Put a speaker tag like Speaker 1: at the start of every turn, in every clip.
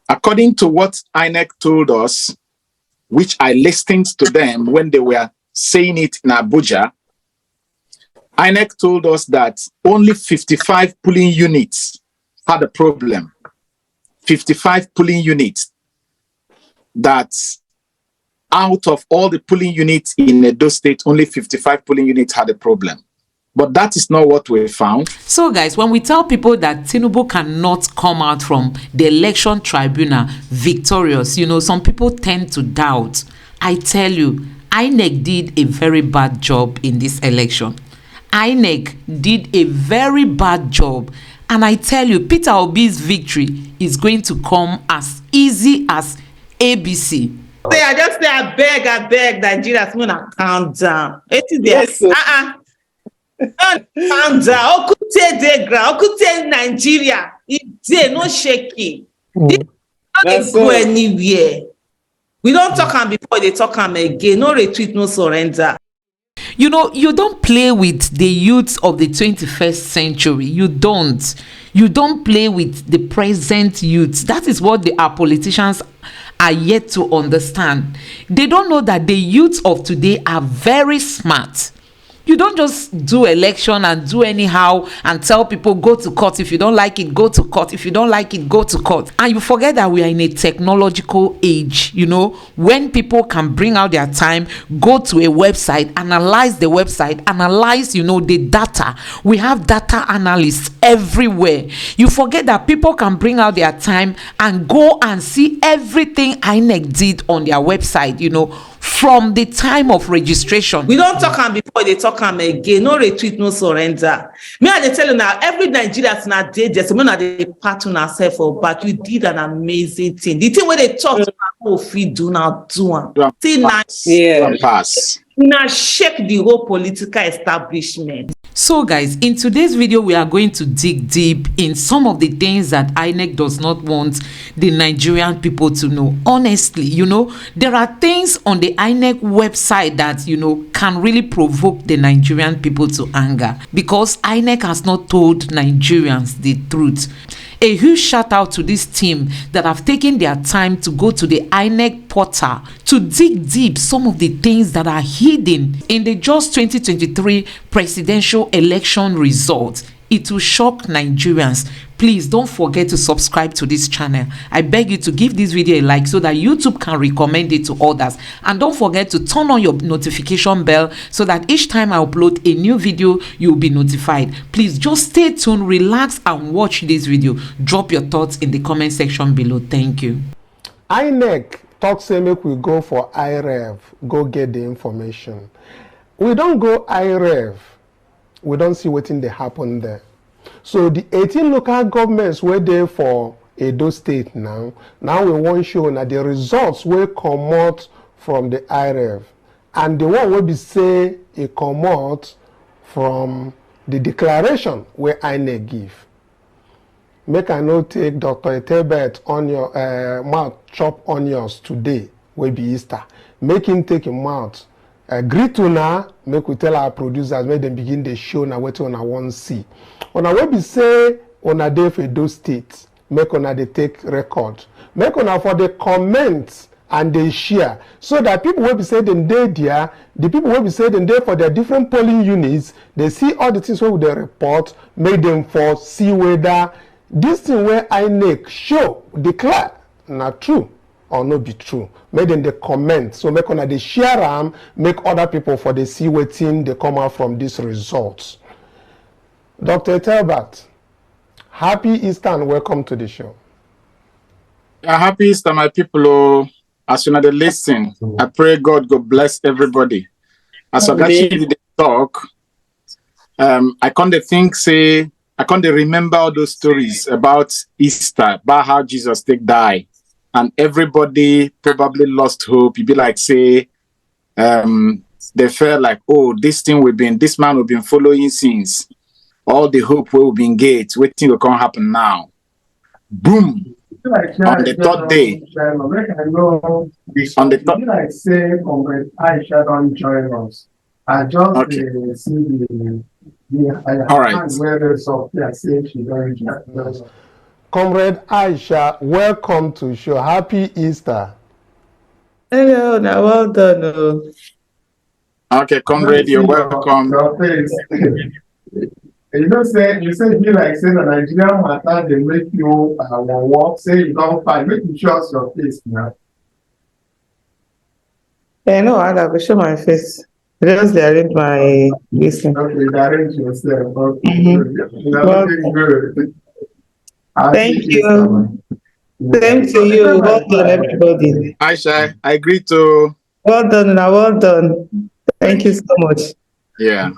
Speaker 1: According to what INEC told us, which I listened to them when they were saying it in Abuja, INEC told us that only 55 polling units had a problem. 55 polling units. That out of all the polling units in Edo State, only 55 polling units had a problem. But that is not what we found.
Speaker 2: So guys, when we tell people that Tinubu cannot come out from the election tribunal victorious, some people tend to doubt. I tell you, INEC did a very bad job in this election. INEC did a very bad job. And I tell you, Peter Obi's victory is going to come as easy as ABC.
Speaker 3: I just say, I beg, Nigerians, I'm gonna calm down.
Speaker 1: Yes,
Speaker 3: Calm down. Okute de ground. Okute Nigeria. It's no shaky. It don't go anywhere. We don't talk them before they talk them again. No retreat, no surrender.
Speaker 2: You don't play with the youth of the 21st century. You don't play with the present youth. That is what our politicians are yet to understand. They don't know that the youth of today are very smart. You don't just do election and do anyhow and tell people go to court. If you don't like it, go to court. If you don't like it, go to court. And you forget that we are in a technological age, when people can bring out their time, go to a website, analyze the website, analyze, the data. We have data analysts everywhere. You forget that people can bring out their time and go and see everything INEC did on their website, from the time of registration.
Speaker 3: We don't talk them before they talk them again. No retreat, no surrender. Me, I tell you now, every Nigerian is not dead. Just when they part on ourselves for back, you did an amazing thing. The thing where they talk about if we do not do it.
Speaker 1: Pass.
Speaker 3: Now shake the whole political establishment.
Speaker 2: So guys, in today's video, we are going to dig deep in some of the things that INEC does not want the Nigerian people to know. Honestly, there are things on the INEC website that, can really provoke the Nigerian people to anger because INEC has not told Nigerians the truth. A huge shout out to this team that have taken their time to go to the INEC portal to dig deep some of the things that are hidden in the just 2023 presidential election results. It will shock Nigerians. Please don't forget to subscribe to this channel. I beg you to give this video a like so that YouTube can recommend it to others. And don't forget to turn on your notification bell so that each time I upload a new video, you'll be notified. Please just stay tuned, relax and watch this video. Drop your thoughts in the comment section below. Thank you.
Speaker 4: INEC talk say make we go for IReV, go get the information. We don't go IReV. We don't see what they happen there. So the 18 local governments were there for Edo State now. Now we want to show that the results will come out from the IReV. And the one will be say it come out from the declaration where INEC give. Make I not take Dr. Etebet on your mouth chop onions today will be Easter. Make him take him out. Agree to now, make we tell our producers, make them begin the show now what on I want to see. On a way be say on a day for those states, make on a they take record. Make on a for the comments and they share. So that people will be saying they there, the people will be saying they for their different polling units, they see all the things where they report, make them for see whether this thing where INEC show, declare, not true. Or not be true. Make them the comment. So make on they share them, make other people for the see what thing they come out from these results. Dr. Telbert, happy Easter and welcome to the show.
Speaker 1: Yeah, happy Easter, my people. As soon as they listen, I pray God go bless everybody. As I actually talk, I can't remember all those stories about Easter, about how Jesus died. And everybody probably lost hope. You'd be like, say, they felt like, oh, this man we've been following since. All the hope will be engaged. Waiting will come happen now. Boom. On the third day. On the third
Speaker 5: I say, Aisha don't join us. I just see
Speaker 1: all right.
Speaker 5: where the software says she don't join us.
Speaker 4: Comrade Aisha, welcome to show. Happy Easter.
Speaker 3: Hello, now well done. Oh.
Speaker 1: Okay, comrade, you're welcome.
Speaker 5: Your face. You know, you say you like saying the Nigerian matter, they make you walk, say you don't find, make you show us your face now.
Speaker 3: No, I will show my face. Just arrange my listen.
Speaker 5: Okay, arrange yourself. Okay.
Speaker 3: Mm-hmm.
Speaker 5: You're looking good.
Speaker 3: Thank you. Same to you. Well done, everybody.
Speaker 1: Aisha, I agree to.
Speaker 3: Well done, now well done. Thank you so much.
Speaker 1: Yeah.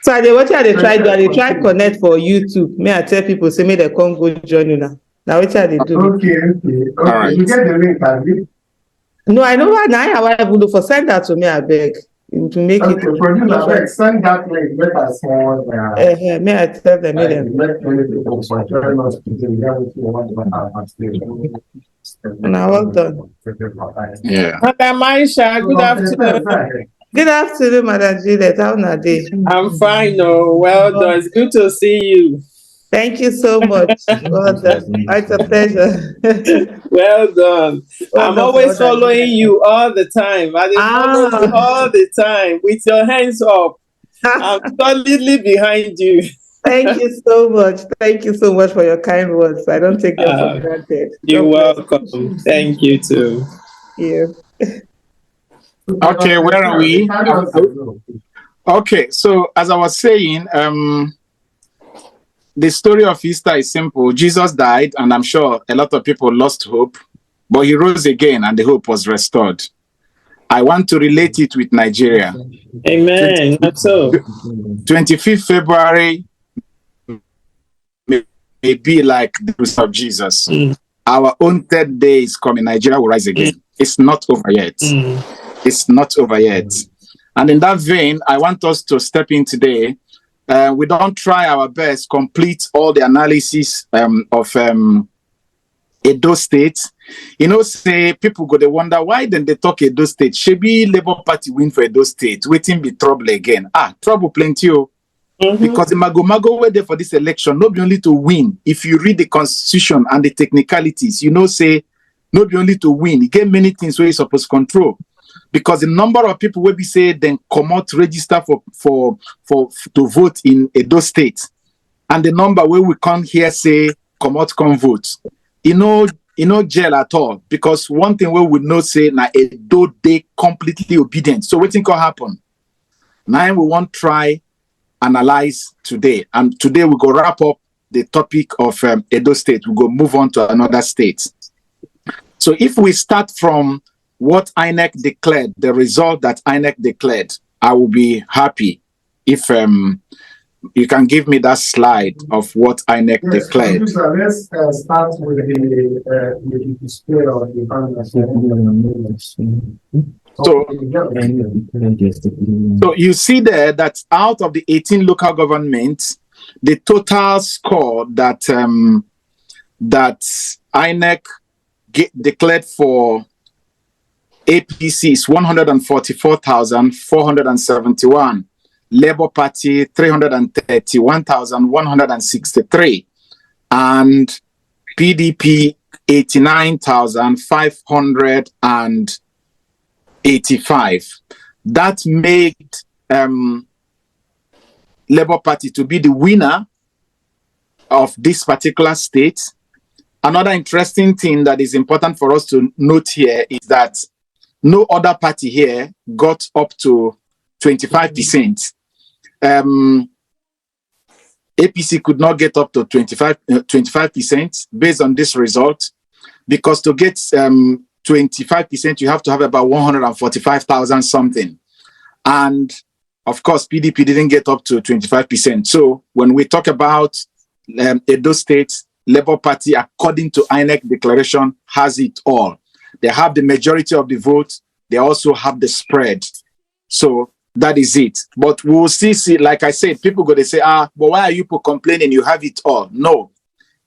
Speaker 3: So what they try do? They try connect for YouTube. May I tell people say may they come go join you now. Now what they do?
Speaker 5: Okay.
Speaker 1: All right.
Speaker 5: You get the link, have you?
Speaker 3: No, I know what now. I will look for send that to me. I beg to make it.
Speaker 5: Okay, producer, send that link. Let us know.
Speaker 3: May I tell them? May them.
Speaker 5: Let many people for joining us today.
Speaker 3: Now well done.
Speaker 1: Yeah.
Speaker 6: Madam Aisha, good afternoon.
Speaker 3: Good afternoon, Madam Juliet. How are you?
Speaker 6: I'm fine. Oh, well done. It's good to see you.
Speaker 3: Thank you so much. Well done. It's a pleasure.
Speaker 6: Well done.
Speaker 3: Well
Speaker 6: I'm
Speaker 3: done,
Speaker 6: always following you all the time. I follow you all the time with your hands up. I'm solidly behind you.
Speaker 3: Thank you so much. Thank you so much for your kind words. I don't take them for granted.
Speaker 6: You're welcome. Thank you too.
Speaker 3: Yeah.
Speaker 1: Okay, where are we? Okay, so as I was saying, the story of Easter is simple. Jesus died, and I'm sure a lot of people lost hope, but he rose again, and the hope was restored. I want to relate it with Nigeria.
Speaker 6: Amen. That's so.
Speaker 1: 25th February may be like the birth of Jesus. Our own third day is coming. Nigeria will rise again. It's not over yet. It's not over yet. And in that vein, I want us to step in today. We don't try our best, complete all the analysis of Edo State. You know, say people go, they wonder, why then they talk Edo State? Should be Labour Party win for Edo State? Waiting be trouble again. Trouble plenty. Because the mago were there for this election, not be only to win. If you read the constitution and the technicalities, you know, say, not be only to win. You get many things where you're supposed to control. Because the number of people will be say then come out register to vote in Edo State, and the number where we come here say come out come vote, you know jail at all. Because one thing where we know say na Edo they completely obedient. So what think will happen? Now we want try analyze today, and today we go wrap up the topic of Edo State. We go move on to another state. So if we start from what INEC declared, the result that INEC declared, I will be happy if you can give me that slide of what INEC declared.
Speaker 5: Let's start with the display of the
Speaker 1: So you see there that out of the 18 local governments, the total score that that INEC declared for APC is 144,471. Labour Party 331,163. And PDP 89,585. That made Labour Party to be the winner of this particular state. Another interesting thing that is important for us to note here is that no other party here got up to 25%. APC could not get up to 25% based on this result, because to get 25%, you have to have about 145,000 something. And of course, PDP didn't get up to 25%. So when we talk about Edo State, Labour Party, according to INEC declaration, has it all. They have the majority of the vote. They also have the spread. So that is it. But we'll see, like I said, people go to say, but why are you complaining? You have it all. No,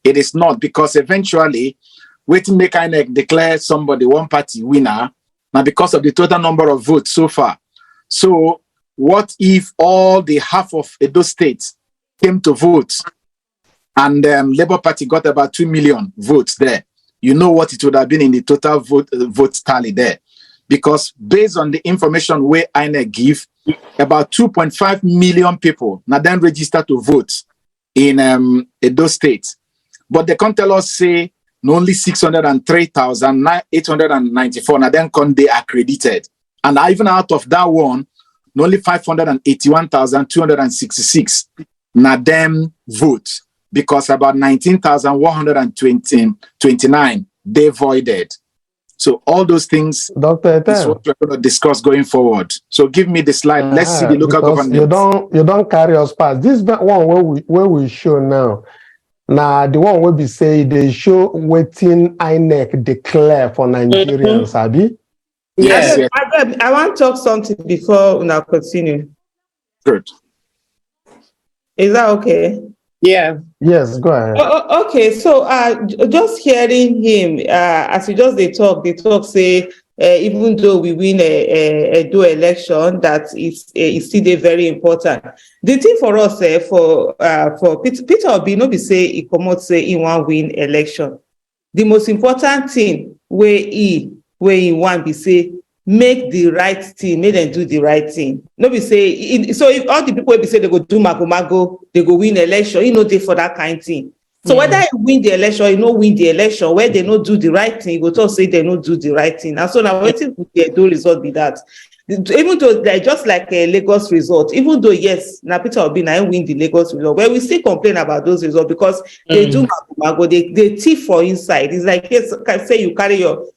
Speaker 1: it is not, because eventually, waiting make INEC declare somebody one party winner, now because of the total number of votes so far. So what if all the half of Edo State came to vote and Labour Party got about 2 million votes there, you know what it would have been in the total vote tally there. Because based on the information where INEC give, about 2.5 million people now then register to vote in those states. But they can't tell us, say, only 603,894 now then can they accredited. And even out of that one, only 581,266 now them vote, because about 19,129 they voided. So all those things
Speaker 4: Dr. Etel,
Speaker 1: is what we're going to discuss going forward. So give me the slide. Let's see the local government.
Speaker 4: You don't carry us past. This one where we show now. Now the one will be say they show waiting INEC declare for Nigerians, Abi.
Speaker 6: Yes.
Speaker 1: Yes.
Speaker 3: I want to talk something before we now continue.
Speaker 1: Good.
Speaker 3: Is that okay?
Speaker 6: Yeah.
Speaker 4: Yes, go ahead.
Speaker 3: Okay, so just hearing him, as we just they talk say, even though we win a election, that is still very important. The thing for us, for Peter Obi, no be say he come out say he want win election. The most important thing where he want be say make the right thing, make them do the right thing. No be say so if all the people will be say they go do mago, they go win election, you know they for that kind of thing. So whether you win the election, you know win the election, where they not do the right thing, you go to say they not do the right thing. And so now waiting for the result be that. Even though they're just like a Lagos result, even though yes, now Peter Obi now win the Lagos result, where we still complain about those results because they do mago, they thief for inside. It's like yes, say you carry your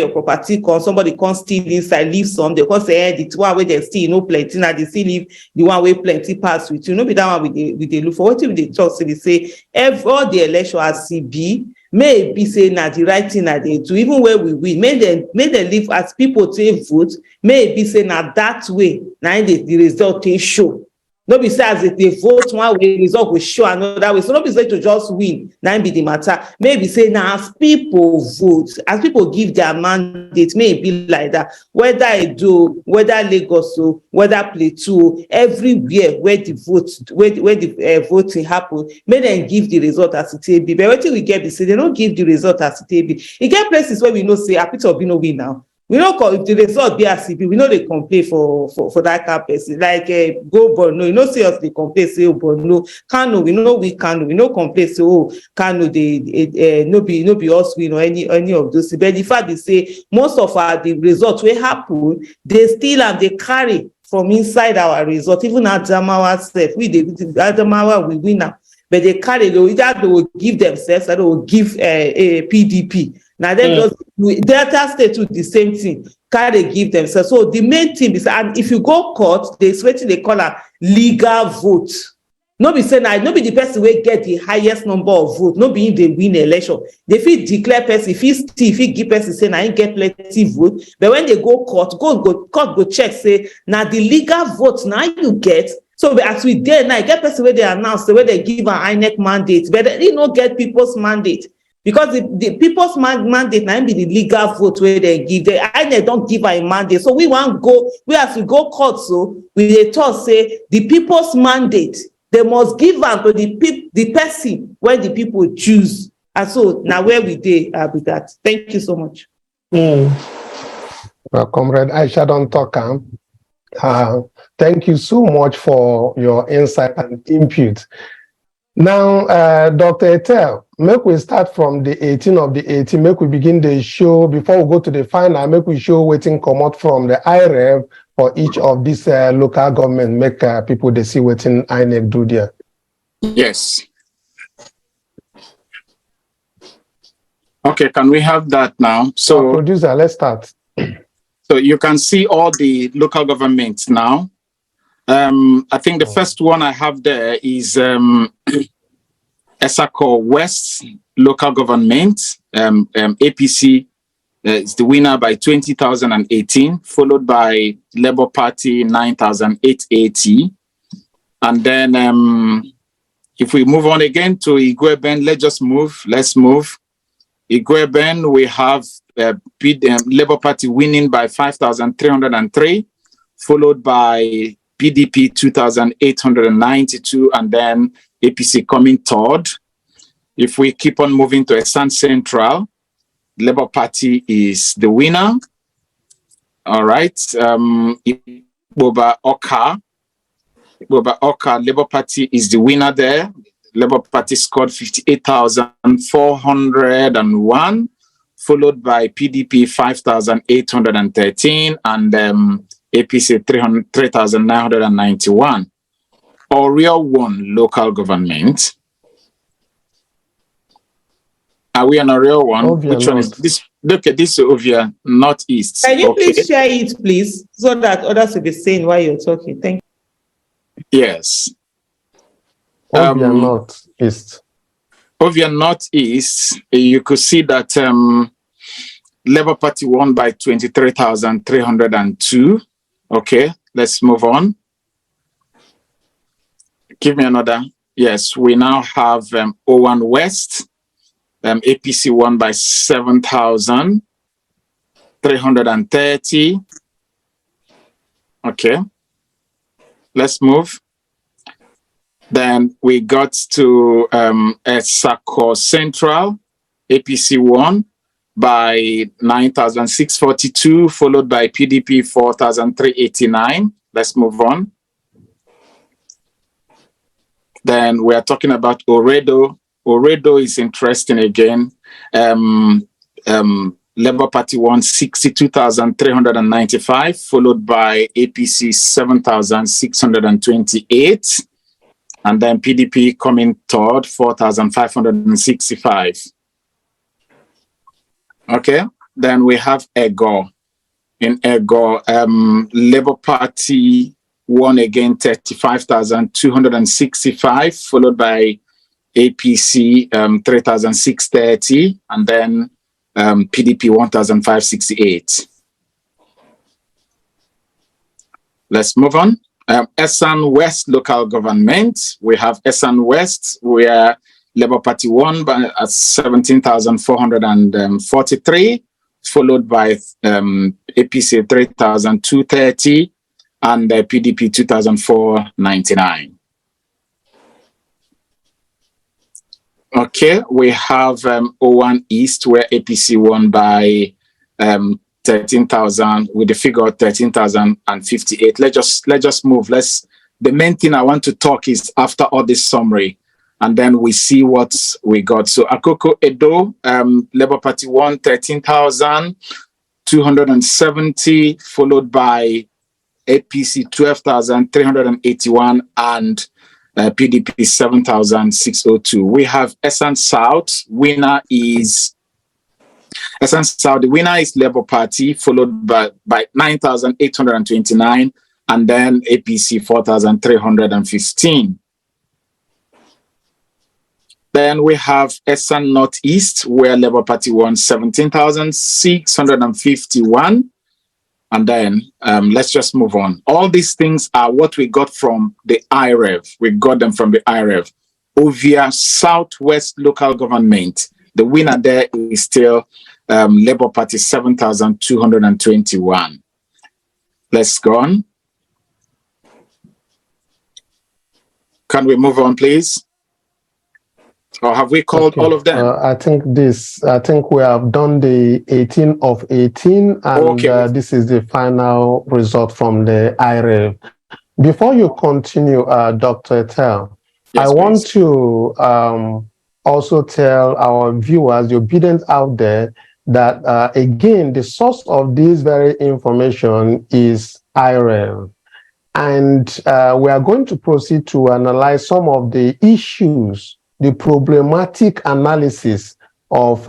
Speaker 3: property, somebody can't steal inside, leave some, they can't say the one where they steal, no plenty, now they still leave the one where plenty pass with you. No be that one with the look for what if they talk, so they say all the election as CB. May be say na the right thing that they do, even where we win. May they live as people take vote. May be say na that way. Now the result they show. No be say as if they vote one way, result will show another way. So no be say to just win. Now be the matter. Maybe say now as people vote, as people give their mandate, may be like that. Whether whether Lagos, whether Plateau, everywhere where the voting happen, may then give the result as it be. But what we get is say they don't give the result as it be. You get places where we know say Peter Obi no win now. We don't call if the result be as CP, we know they complain for that campus. Like go Borno, you know see us they complain say oh Borno, Kano, we know complain say oh Kano they no be us win or any of those. But the fact is say most of the results will happen, they still and they carry from inside our result. Even Adamawa self, Adamawa we win now. But they carry, they will give themselves, or they will give a PDP. Now then, Delta State do the same thing. Carry give themselves. So the main thing is, and if you go court, they call a legal vote. No be saying no be the person will get the highest number of votes. No be if they win election. They feel declare person, if he give person say I get plenty vote. But when they go court, court go check say now the legal votes now you get. So as we dare now, get person where they announce the way they give an INEC mandate, but they don't get people's mandate. Because the people's mandate now be the legal vote where they give. The INEC don't give a mandate. So we want go, as we go court, so we talk say the people's mandate, they must give them to the person where the people choose. And so now where we did with that. Thank you so much.
Speaker 4: Well, Comrade Aisha don't talk. Thank you so much for your insight and input. Now, Dr. Etel, make we start from the 18 of the 18. Make we begin the show before we go to the final. Make we show waiting come out from the IReV for each of these local government. Make people they see waiting INEC do there.
Speaker 1: Yes. Okay, can we have that now? So,
Speaker 4: producer, let's start.
Speaker 1: So you can see all the local governments now. I think the first one I have there is Esako West local government. APC is the winner by 20,018, followed by Labour Party 9,880. And then if we move on again to Igweben, let's move. Igweben, we have Labour Party winning by 5,303, followed by PDP 2,892, and then APC coming third If we keep on moving to Esan Central, Labour Party is the winner. All right. Boba Oka, Labour Party is the winner there. Labour Party scored 58,401, followed by PDP 5,813, and APC 3,991. Oriel won local government. Are we on Oriel one?
Speaker 4: Ovia
Speaker 1: Which one is this? Look at this Ovia Northeast.
Speaker 3: Can you please share it, please, so that others will be seeing while you're talking? Thank you.
Speaker 1: Yes.
Speaker 4: Ovia Northeast.
Speaker 1: Ovia Northeast, you could see that Labour Party won by 23,302. Okay, let's move on. Give me another. Yes, we now have O1 West. APC won by 7,330. Okay, let's move. Then we got to Esako Central. APC won by 9,642, followed by PDP 4,389. Let's move on. Then we are talking about Oredo. Oredo is interesting again. Labour Party won 62,395, followed by APC 7,628. And then PDP coming third, 4,565. Okay, then we have Ego. In Ego, Labour Party won again 35,265, followed by APC 3,630, and then PDP 1,568. Let's move on. Esan West local government. We have Esan West, where Labour Party won by 17,443, followed by APC 3,230 and PDP 2,499. Okay, we have O1 East, where APC won by 13,000 with the figure 13,058. Let's just move. The main thing I want to talk is after all this summary, and then we see what we got. So Akoko Edo, Labour Party won 13,270, followed by APC 12,381 and PDP 7,602. We have Esan South. Winner is Esan South. The winner is Labour Party, followed by 9,829, and then APC 4,315. Then we have Esan Northeast, where Labour Party won 17,651. And then let's just move on. All these things are what we got from the IReV. We got them from the IReV. Ovia Southwest local government. The winner there is still Labour Party 7,221. Let's go on. Can we move on, please? Or have we called all of them?
Speaker 4: I think we have done the 18 of 18, and this is the final result from the IReV. Before you continue, Dr. Etel, yes, I want to also tell our viewers, the obedient out there, that again, the source of this very information is IReV. And we are going to proceed to analyze some of the issues, the problematic analysis of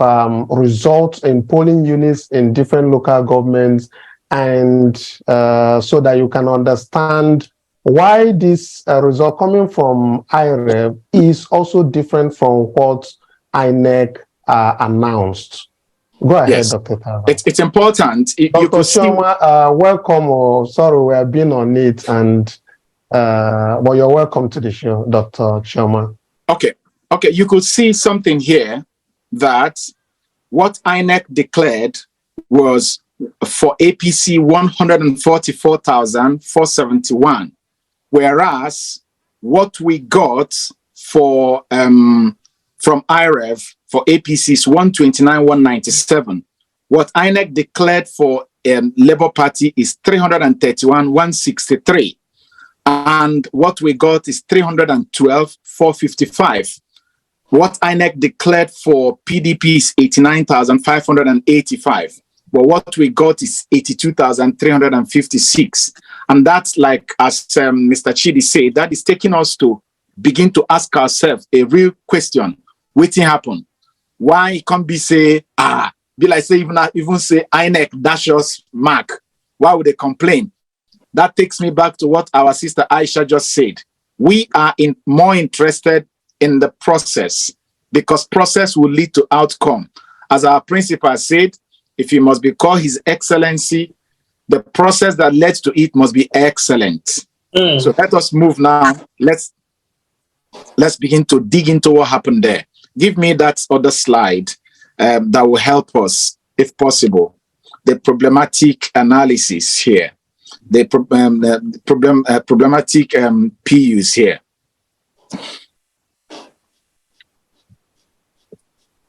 Speaker 4: results in polling units in different local governments, and so that you can understand why this result coming from IReV is also different from what INEC announced. Go ahead,
Speaker 1: yes.
Speaker 4: Dr. Tava.
Speaker 1: It's important.
Speaker 4: Dr. Chioma, welcome. Sorry, we have been on it, and well, you're welcome to the show, Dr. Chioma.
Speaker 1: Okay, you could see something here that what INEC declared was for APC 144,471, whereas what we got for from IReV for APC is 129,197. What INEC declared for Labour Party is 331,163. And what we got is 312,455. What INEC declared for PDP is 89,585. But what we got is 82,356. And that's like, as Mr. Chidi said, that is taking us to begin to ask ourselves a real question. What happened? Why it can't be say, be like say even say INEC dash us mark? Why would they complain? That takes me back to what our sister Aisha just said. We are more interested in the process because process will lead to outcome. As our principal said, if he must be called His Excellency, the process that leads to it must be excellent. So let us move now. Let's begin to dig into what happened there. Give me that other slide that will help us, if possible. The problematic analysis here. The problematic PUs here.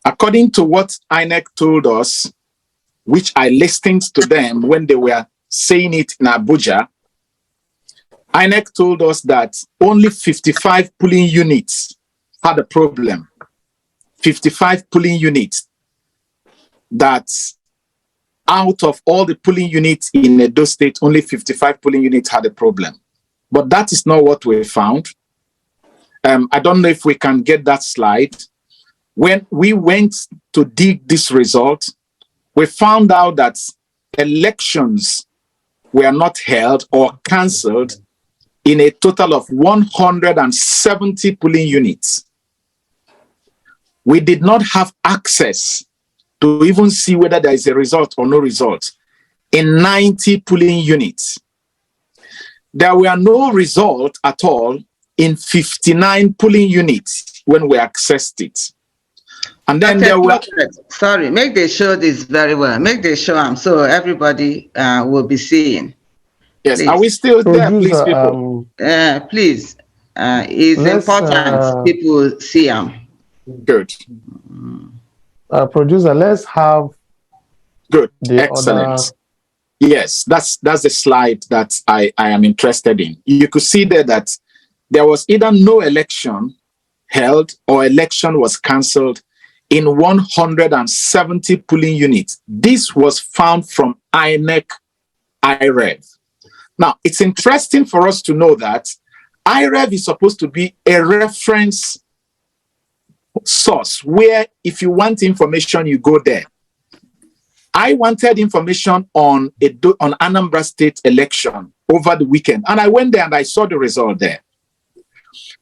Speaker 1: According to what INEC told us, which I listened to them when they were saying it in Abuja, INEC told us that only 55 polling units had a problem. 55 polling units. That out of all the polling units in Edo State, only 55 polling units had a problem. But that is not what we found. I don't know if we can get that slide. When we went to dig this result, we found out that elections were not held or cancelled in a total of 170 polling units. We did not have access to even see whether there is a result or no result in 90 polling units. There were no result at all in 59 polling units when we accessed it. And then there were...
Speaker 7: Sorry, make they show this very well. Make they show them so everybody will be seeing.
Speaker 1: Yes,
Speaker 7: please.
Speaker 1: Are we still there, please, people?
Speaker 7: Please, it's important people see them.
Speaker 1: Good.
Speaker 4: Producer, let's have
Speaker 1: good. Excellent. Yes, that's the slide that I am interested in. You could see there that there was either no election held or election was cancelled in 170 polling units. This was found from INEC IReV. Now, it's interesting for us to know that IReV is supposed to be a reference source where if you want information, you go there. I wanted information on Anambra State election over the weekend, and I went there and I saw the result there.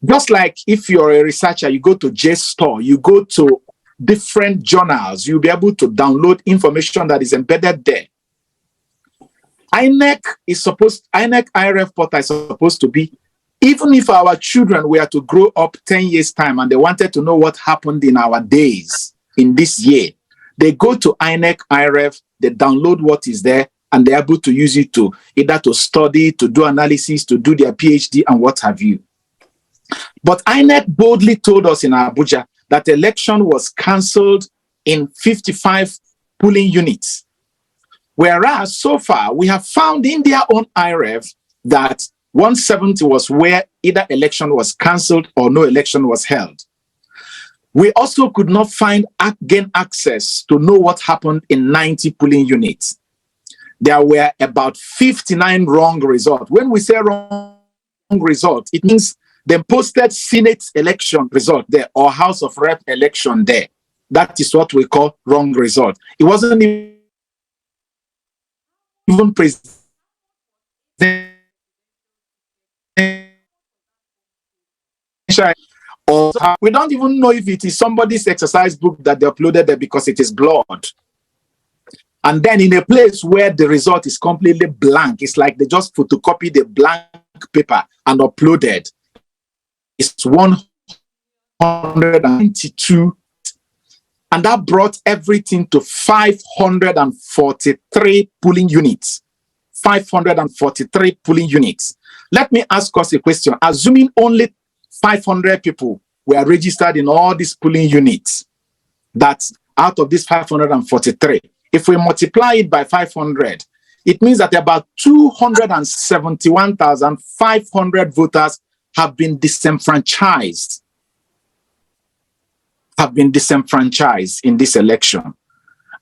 Speaker 1: Just like if you're a researcher, you go to JSTOR, you go to different journals, you'll be able to download information that is embedded there. INEC IReV portal is supposed to be, even if our children were to grow up 10 years time and they wanted to know what happened in our days in this year, they go to INEC IReV, they download what is there, and they're able to use it to either to study, to do analysis, to do their PhD and what have you. But INEC boldly told us in Abuja that election was cancelled in 55 polling units. Whereas so far we have found in their own IReV that 170 was where either election was cancelled or no election was held. We also could not gain access to know what happened in 90 polling units. There were about 59 wrong results. When we say wrong result, it means they posted Senate election result there or House of Rep election there. That is what we call wrong result. It wasn't even presented. Or we don't even know if it is somebody's exercise book that they uploaded there because it is blurred. And then in a place where the result is completely blank, it's like they just photocopied the blank paper and uploaded. It's 192. And that brought everything to 543 polling units. 543 polling units. Let me ask us a question. Assuming only 500 people were registered in all these polling units. That's out of this 543. If we multiply it by 500, it means that about 271,500 voters have been disenfranchised. In this election.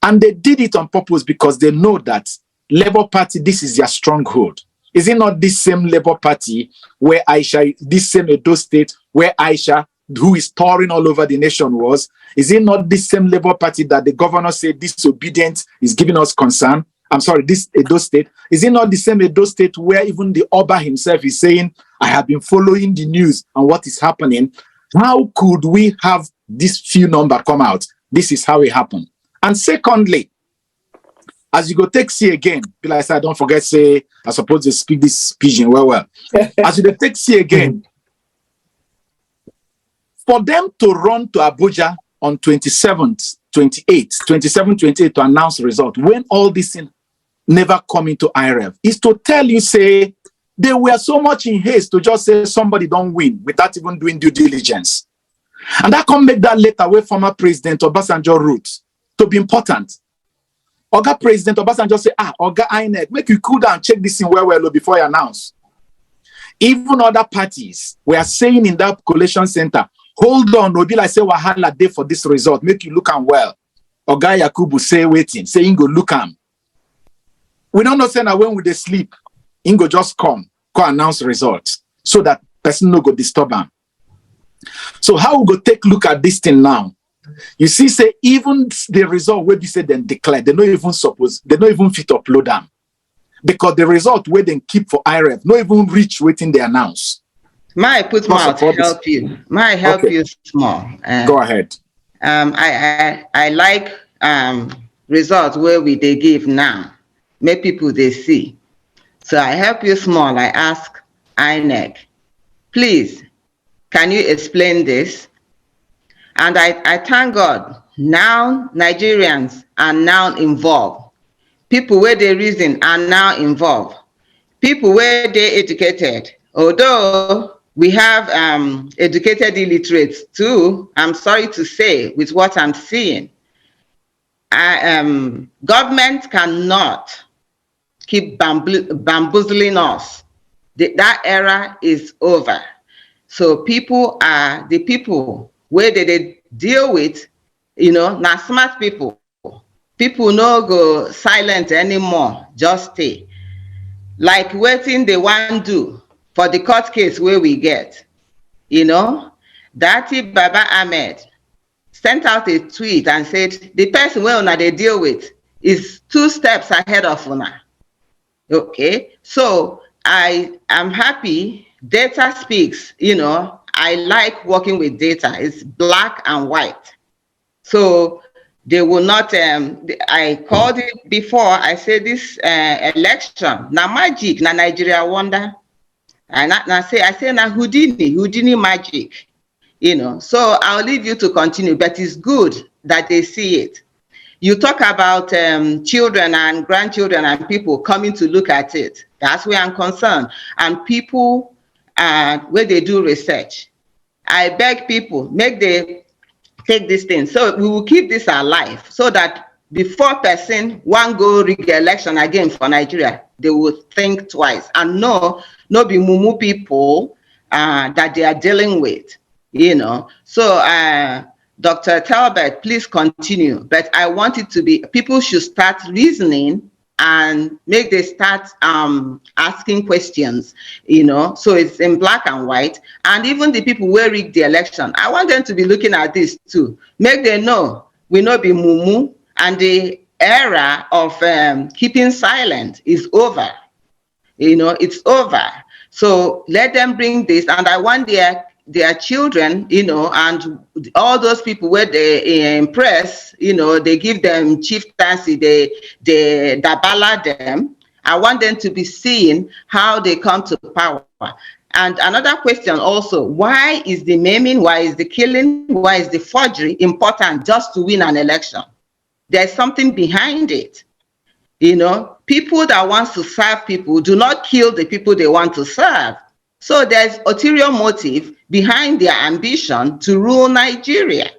Speaker 1: And they did it on purpose because they know that Labour Party, this is their stronghold. Is it not this same Labour Party where Aisha, this same Edo State where Aisha, who is touring all over the nation, was? Is it not this same Labour Party that the governor said disobedience is giving us concern? I'm sorry, this Edo State. Is it not the same Edo State where even the Oba himself is saying, I have been following the news and what is happening? How could we have this few number come out? This is how it happened. And secondly, as you go take see again, like I said, don't forget, say, I suppose they speak this pidgin well. As you go take see again, for them to run to Abuja on 27th, 28th to announce the result, when all this never come into IReV, is to tell you, say, they were so much in haste to just say somebody don't win without even doing due diligence. And that can make that letter where former President Obasanjo wrote to be important. Oga President Obasanjo say, Oga Inec, make you cool down, check this in well before you announce. Even other parties were saying in that collation center, hold on, no be like say wahala day for this result, make you look am well. Oga Yakubu say waiting, say go look am. We don't know say now when we dey sleep, go just come announce results so that person no go disturb am. So how we go take look at this thing now? You see, say even the result where we say then declare, they don't even fit upload them. Because the result where they keep for IReV, not even reach waiting they announce.
Speaker 7: May I put mouth help you? May I help you small?
Speaker 1: Go ahead.
Speaker 7: I like results where they give now. Make people they see. So I help you small. I ask INEC, please, can you explain this? And I thank God, now Nigerians are now involved. People where they reason are now involved. People where they educated, although we have educated illiterates too, I'm sorry to say, with what I'm seeing. Government cannot keep bamboozling us. That era is over. So people are the people where they deal with, now smart people. People no go silent anymore, just stay. Like waiting they want do for the court case where we get. Dati Baba Ahmed sent out a tweet and said, the person where una they deal with is 2 steps ahead of una. Okay, so I am happy, data speaks, I like working with data. It's black and white. So they will not, I called it before, I said this election, na magic, na Nigeria wonder. And I say na Houdini magic, So I'll leave you to continue, but it's good that they see it. You talk about children and grandchildren and people coming to look at it. That's where I'm concerned. And people, where they do research, I beg people, make they take this thing. So we will keep this alive so that before person one go rig election again for Nigeria, they will think twice and no be mumu people that they are dealing with, So Dr. Talbot, please continue. But I want it to be, people should start reasoning and make they start asking questions, so it's in black and white. And even the people who rig the election, I want them to be looking at this too. Make them know we not be mumu, and the era of keeping silent is over. It's over. So let them bring this, and I want their children, and all those people where they impress, they give them chieftaincy, they dabala them. I want them to be seeing how they come to power. And another question also, why is the maiming, why is the killing, why is the forgery important just to win an election? There's something behind it. People that want to serve people do not kill the people they want to serve. So there's ulterior motive behind their ambition to rule Nigeria.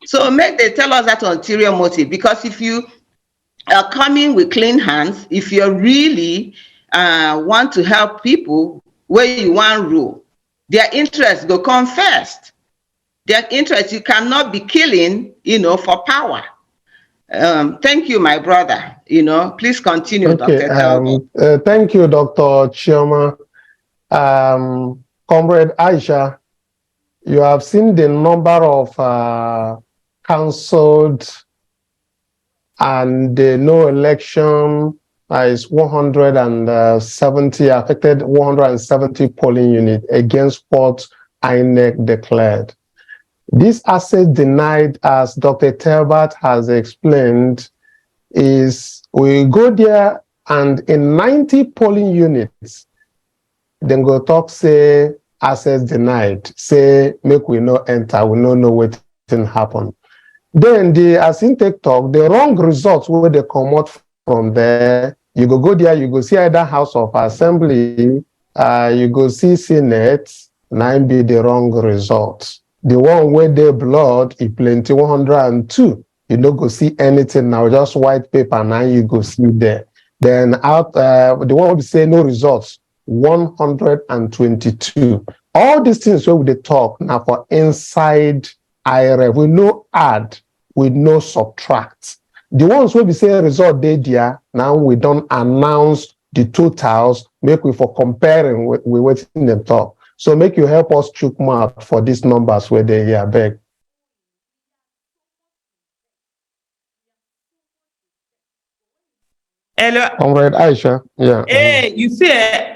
Speaker 7: So make they tell us that ulterior motive, because if you are coming with clean hands, if you really want to help people where you want rule, their interests go come first. Their interest, you cannot be killing, for power. Thank you, my brother. Please continue,
Speaker 4: okay,
Speaker 7: Dr. Talbot.
Speaker 4: Thank you, Dr. Chioma. Comrade Aisha, you have seen the number of cancelled and the no election is 170, affected 170 polling units against what INEC declared. This asset denied, as Dr. Talbot has explained, is we go there and in 90 polling units, then go talk, say, access denied, say, make we no enter, we no know what happen. Then as intake talk, the wrong results where they come out from there, you go there, you go see either House of Assembly, you go see Senate, now be the wrong results. The one where they blood, it plenty 102. You don't go see anything now, just white paper, now you go see there. Then out, the one we say no results, 122. All these things where we talk now for inside IReV, we no add, we no subtract. The ones where we say result they there, now we don't announce the totals, make we for comparing with what in them talk. So make you help us chook mouth for these numbers where they here beg.
Speaker 3: Hello.
Speaker 4: Comrade Aisha, yeah.
Speaker 3: Hey, you see, as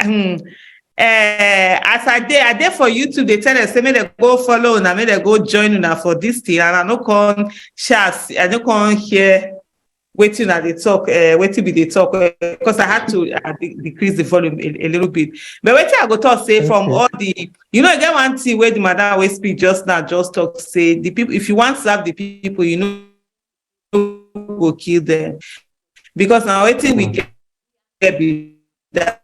Speaker 3: I did for YouTube, they tell us, say, may they go follow, and may they go join una for this thing, and I don't come chat, I don't come hear waiting at the talk, waiting with the talk, because I had to decrease the volume a little bit. But waiting, I go talk, say, from all the, again, one thing where the madam always speak just now, just talk, say, the people, if you want to serve the people, go kill them. Because now waiting we get that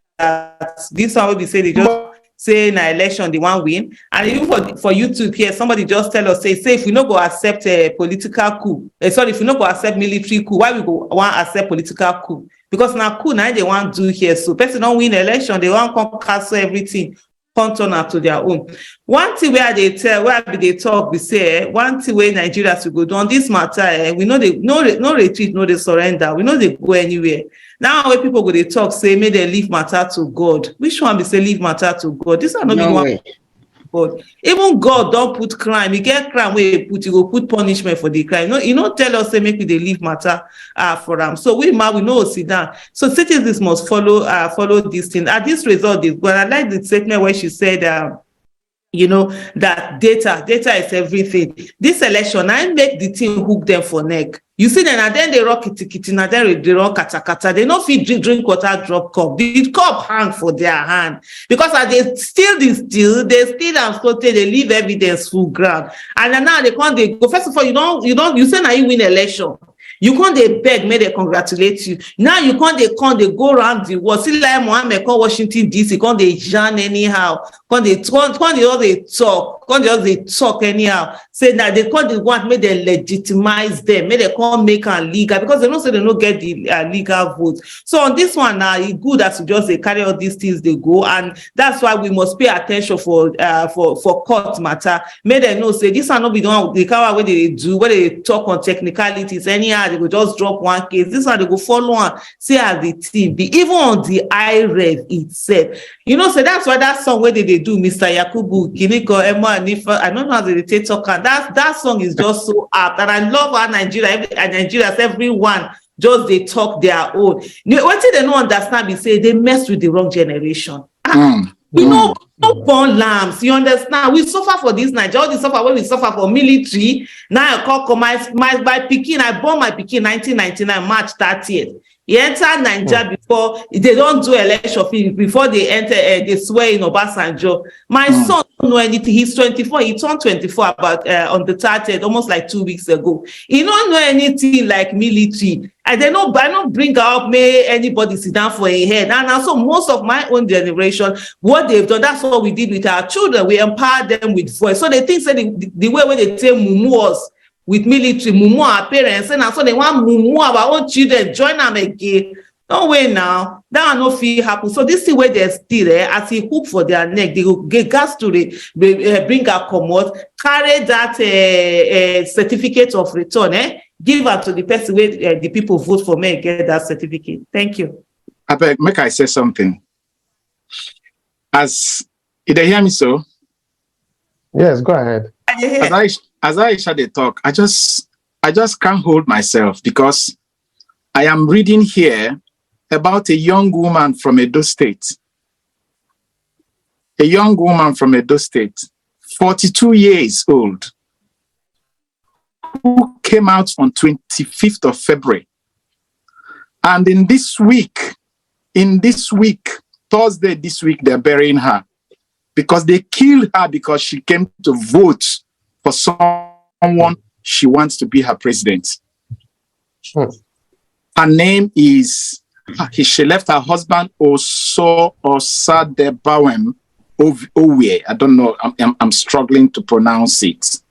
Speaker 3: this one will be say they just say in an election they want win, and even for YouTube here somebody just tell us say if we no go accept a political coup, if we no go accept military coup, why we go want accept political coup? Because now coup now they want do here, so person don't win election, they want come cancel everything, come turn out to their own. One thing where they talk, we say one thing where Nigerians will go do on this matter, we know they no retreat, no they surrender, we know they go anywhere. Now when people go they talk, say may they leave matter to God. Which one be say leave matter to God? This are not no one. God. Even God don't put crime. You get crime where you go put punishment for the crime. You know tell us say make we they leave matter for them. So we know sit down. So citizens must follow this thing. At this result is good. I like the statement where she said that data is everything. This election, I make the team hook them for neck. You see them, and then they rock kitty, and then they rock kata. They no fit drink water, drop cup. The cup hang for their hand. Because as they steal, and so they leave evidence full ground. And then now they go. First of all, you say now you win election. You can't they beg, may they congratulate you. Now you can't they go around the world. See like Mohammed call Washington DC, can't they yarn anyhow. Can't they talk anyhow. Say that they can't they want, may they legitimize them, may they can't make a legal, because they don't say they don't get the legal votes. So on this one now, it's good that you just they carry all these things they go, and that's why we must pay attention for court matter. May they know say this are not be done the cover where they do, where they talk on technicalities anyhow. They will just drop one case. This one they go follow on. See as the team be even on the IReV itself. So that's why that song where they do Mr. Yakubu, Kiniko, Emma, and Nifa. I don't know how they talk. That song is just so apt, and I love how Nigerians, everyone just they talk their own. What they don't understand, we say they mess with the wrong generation. No born lambs, you understand? We suffer for this Nigeria. All the suffer when we suffer for military. Now I call my Pekin. I born my Pekin 1999 March 30th. He entered Nigeria before they don't do election before they enter. They swear in Obasanjo. My son don't know anything. He's 24. He turned 24 about on the 30th, almost like 2 weeks ago. He don't know anything like military. And I don't bring up may anybody sit down for a head. And also most of my own generation, what they've done, that's what we did with our children. We empowered them with voice. So they think the way when they tell Mumu was with military, Mumu our parents, and so they want Mumu our own children join them again. No way now. That will not feel happen. So this is where they're still as a hook for their neck. They will get gas to bring a commode, carry that certificate of return, give her to the person where the people vote for me and get that certificate. Thank you.
Speaker 1: I beg, make I say something. Did they hear me so?
Speaker 4: Yes, go ahead.
Speaker 1: As I share the talk, I just can't hold myself because I am reading here about a young woman from Edo State. A young woman from Edo State, 42 years old, who came out on 25th of February. And in this week, Thursday this week, they're burying her because they killed her because she came to vote for someone she wants to be her president. Her name is, she left her husband, Osadebawem Owie. I don't know, I'm struggling to pronounce it.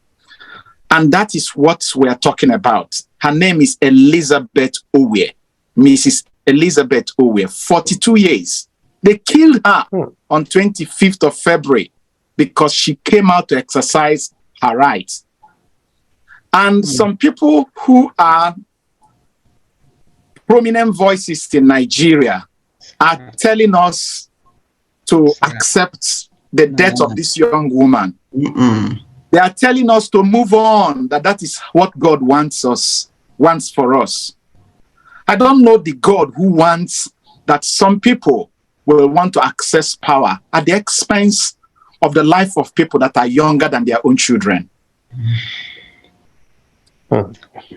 Speaker 1: And that is what we're talking about. Her name is Elizabeth Owie, Mrs. Elizabeth Owie, 42 years. They killed her on 25th of February because she came out to exercise her rights. And some people who are prominent voices in Nigeria are telling us to accept the death of this young woman. They are telling us to move on, that is what God wants for us. I don't know the God who wants that some people will want to access power at the expense of the life of people that are younger than their own children.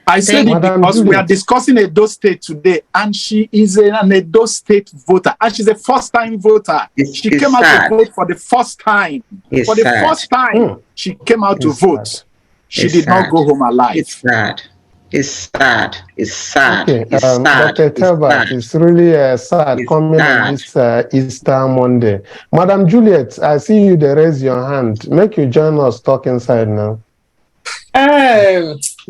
Speaker 1: I said it because we are discussing Edo State today, and she is an Edo State voter, and she's a first-time voter. She came out to vote for the first time. For the first time, she came out to vote. She did not go home alive.
Speaker 7: It's sad. It's sad. It's sad.
Speaker 4: Okay.
Speaker 7: It's sad.
Speaker 4: Dr. Telbert, it's really sad coming on this Easter Monday. Madam Juliet, I see you there, raise your hand. Make you join us talk inside now.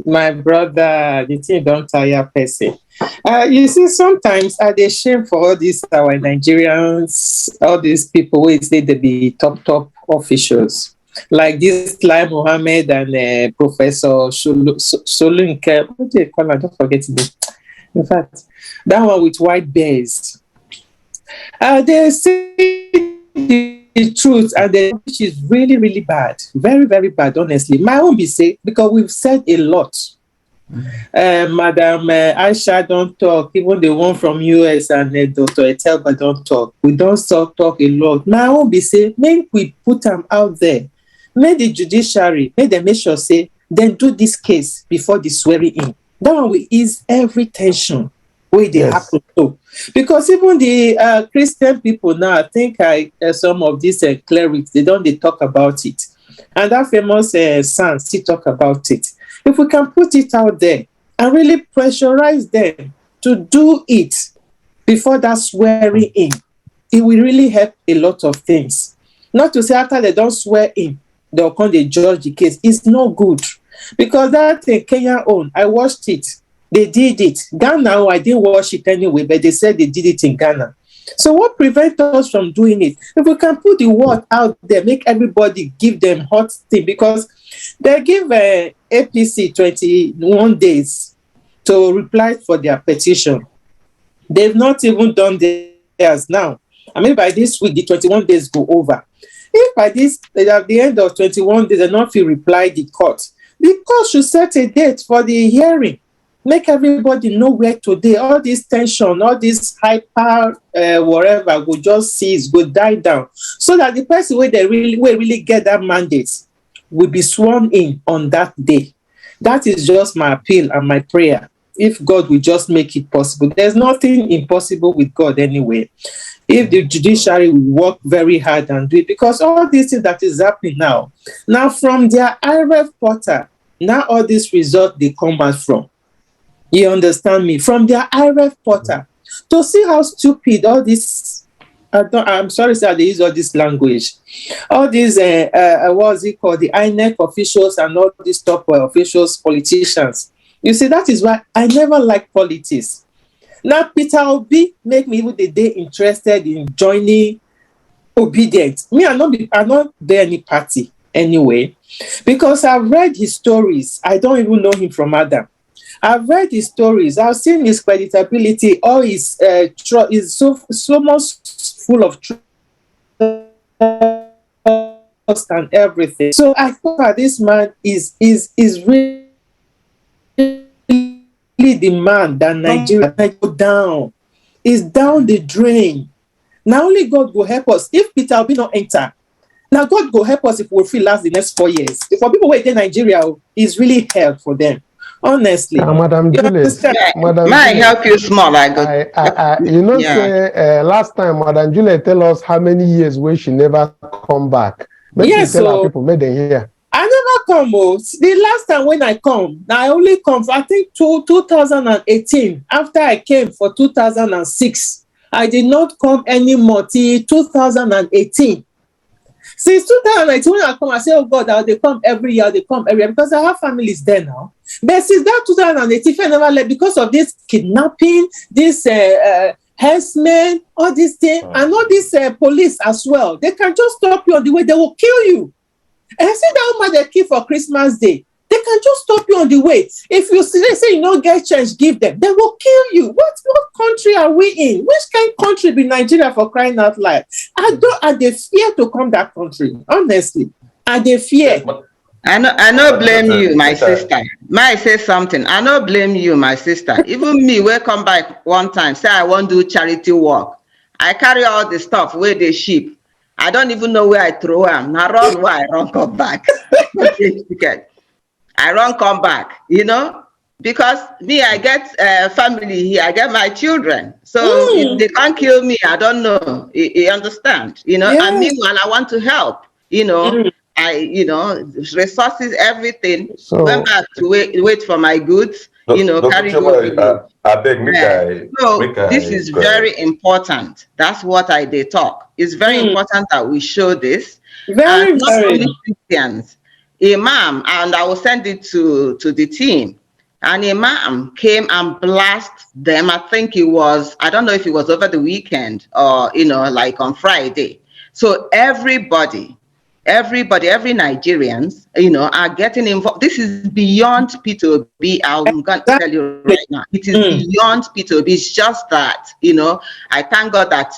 Speaker 6: My brother, the thing don't tire person. You see, sometimes they shame for all these our Nigerians, all these people who say they be top officials. Like this Lai Mohammed and Professor Solunke, what do you call her? Don't forget it. In fact, that one with white bears. They say the truth, and which is really, really bad. Very, very bad, honestly. My own be say, because we've said a lot. Madam Aisha don't talk, even the one from US and Dr. Etelba don't talk. We don't talk a lot. My own be say, make we put them out there. Make the judiciary, make them make sure say, then do this case before the swearing in. That one will ease every tension where they happen to. Because even the Christian people now, I think some of these clerics, they talk about it. And that famous son still talk about it. If we can put it out there and really pressurize them to do it before that swearing in, it will really help a lot of things. Not to say after they don't swear in, they'll come they judge the case. It's no good. Because that Kenya own, I watched it. They did it. Ghana, I didn't watch it anyway, but they said they did it in Ghana. So what prevents us from doing it? If we can put the word out there, make everybody give them hot thing, because they give APC 21 days to reply for their petition. They've not even done theirs now. I mean, by this week, the 21 days go over. If by this, at the end of 21 days, they not feel reply the court should set a date for the hearing. Make everybody know where today, all this tension, all this hyper, whatever, will just cease, will die down. So that the person where they really get that mandate will be sworn in on that day. That is just my appeal and my prayer. if God will just make it possible. There's nothing impossible with God anyway. If the judiciary will work very hard and do it, because all these things that is happening now from their IReV portal, now all these results they come out from. You understand me? From their IReV portal, to see how stupid all this. I'm sorry, sir, they use all this language. All these, what's it called? The INEC officials and all these top officials, politicians. You see, that is why I never like politics. Now, Peter Obi make me even the day interested in joining Obedient. Me, I'm not there any party anyway, because I've read his stories. I don't even know him from Adam. I've read his stories. I've seen his creditability. All his is so much full of trust and everything. So I thought this man is really the man that Nigeria go down. Is down the drain. Now only God will help us. If Peter Obi not enter, now God will help us if we feel last the next 4 years. For people waiting in Nigeria, is really hell for them. Honestly,
Speaker 4: Madam Juliet,
Speaker 7: May I help you small?
Speaker 4: Say last time Madam Juliet tell us how many years where she never come back.
Speaker 6: Yes,
Speaker 4: tell our people, make them hear.
Speaker 6: I never come. The last time when I come, I only come for, I think 2018. After I came for 2006, I did not come anymore till 2018. Since 2019, when I come, I say, oh God, they come every year, because I have families there now. But since that 2018, I never left because of this kidnapping, this herdsmen, all these things, and all these police as well. They can just stop you on the way, they will kill you. And I see that woman they kill for Christmas Day. They can just stop you on the way. If you say you don't get change, give them. They will kill you. What country are we in? Which kind of country be Nigeria, for crying out loud? I they fear to come that country. Honestly, they fear.
Speaker 7: I no blame you, my sister. May I say something? I no blame you, my sister. Even me, we come back one time, say I want to do charity work. I carry all the stuff where they ship. I don't even know where I throw them. Now run where I run come back. I run come back, because me, I get family here. I get my children. So if they can't kill me, I don't know. You understand?
Speaker 6: Yes.
Speaker 7: And meanwhile, I want to help, resources, everything. So, went back to wait for my goods, carry go. This is very important. That's what I did talk. It's very important that we show this.
Speaker 6: Very,
Speaker 7: not only Christians, Imam, and I will send it to the team. And Imam came and blasted them. I think it was, I don't know if it was over the weekend or, like on Friday. So everybody, every Nigerians, are getting involved. This is beyond Peter Obi. I'm going to tell you right now. It is beyond Peter Obi. It's just that, I thank God that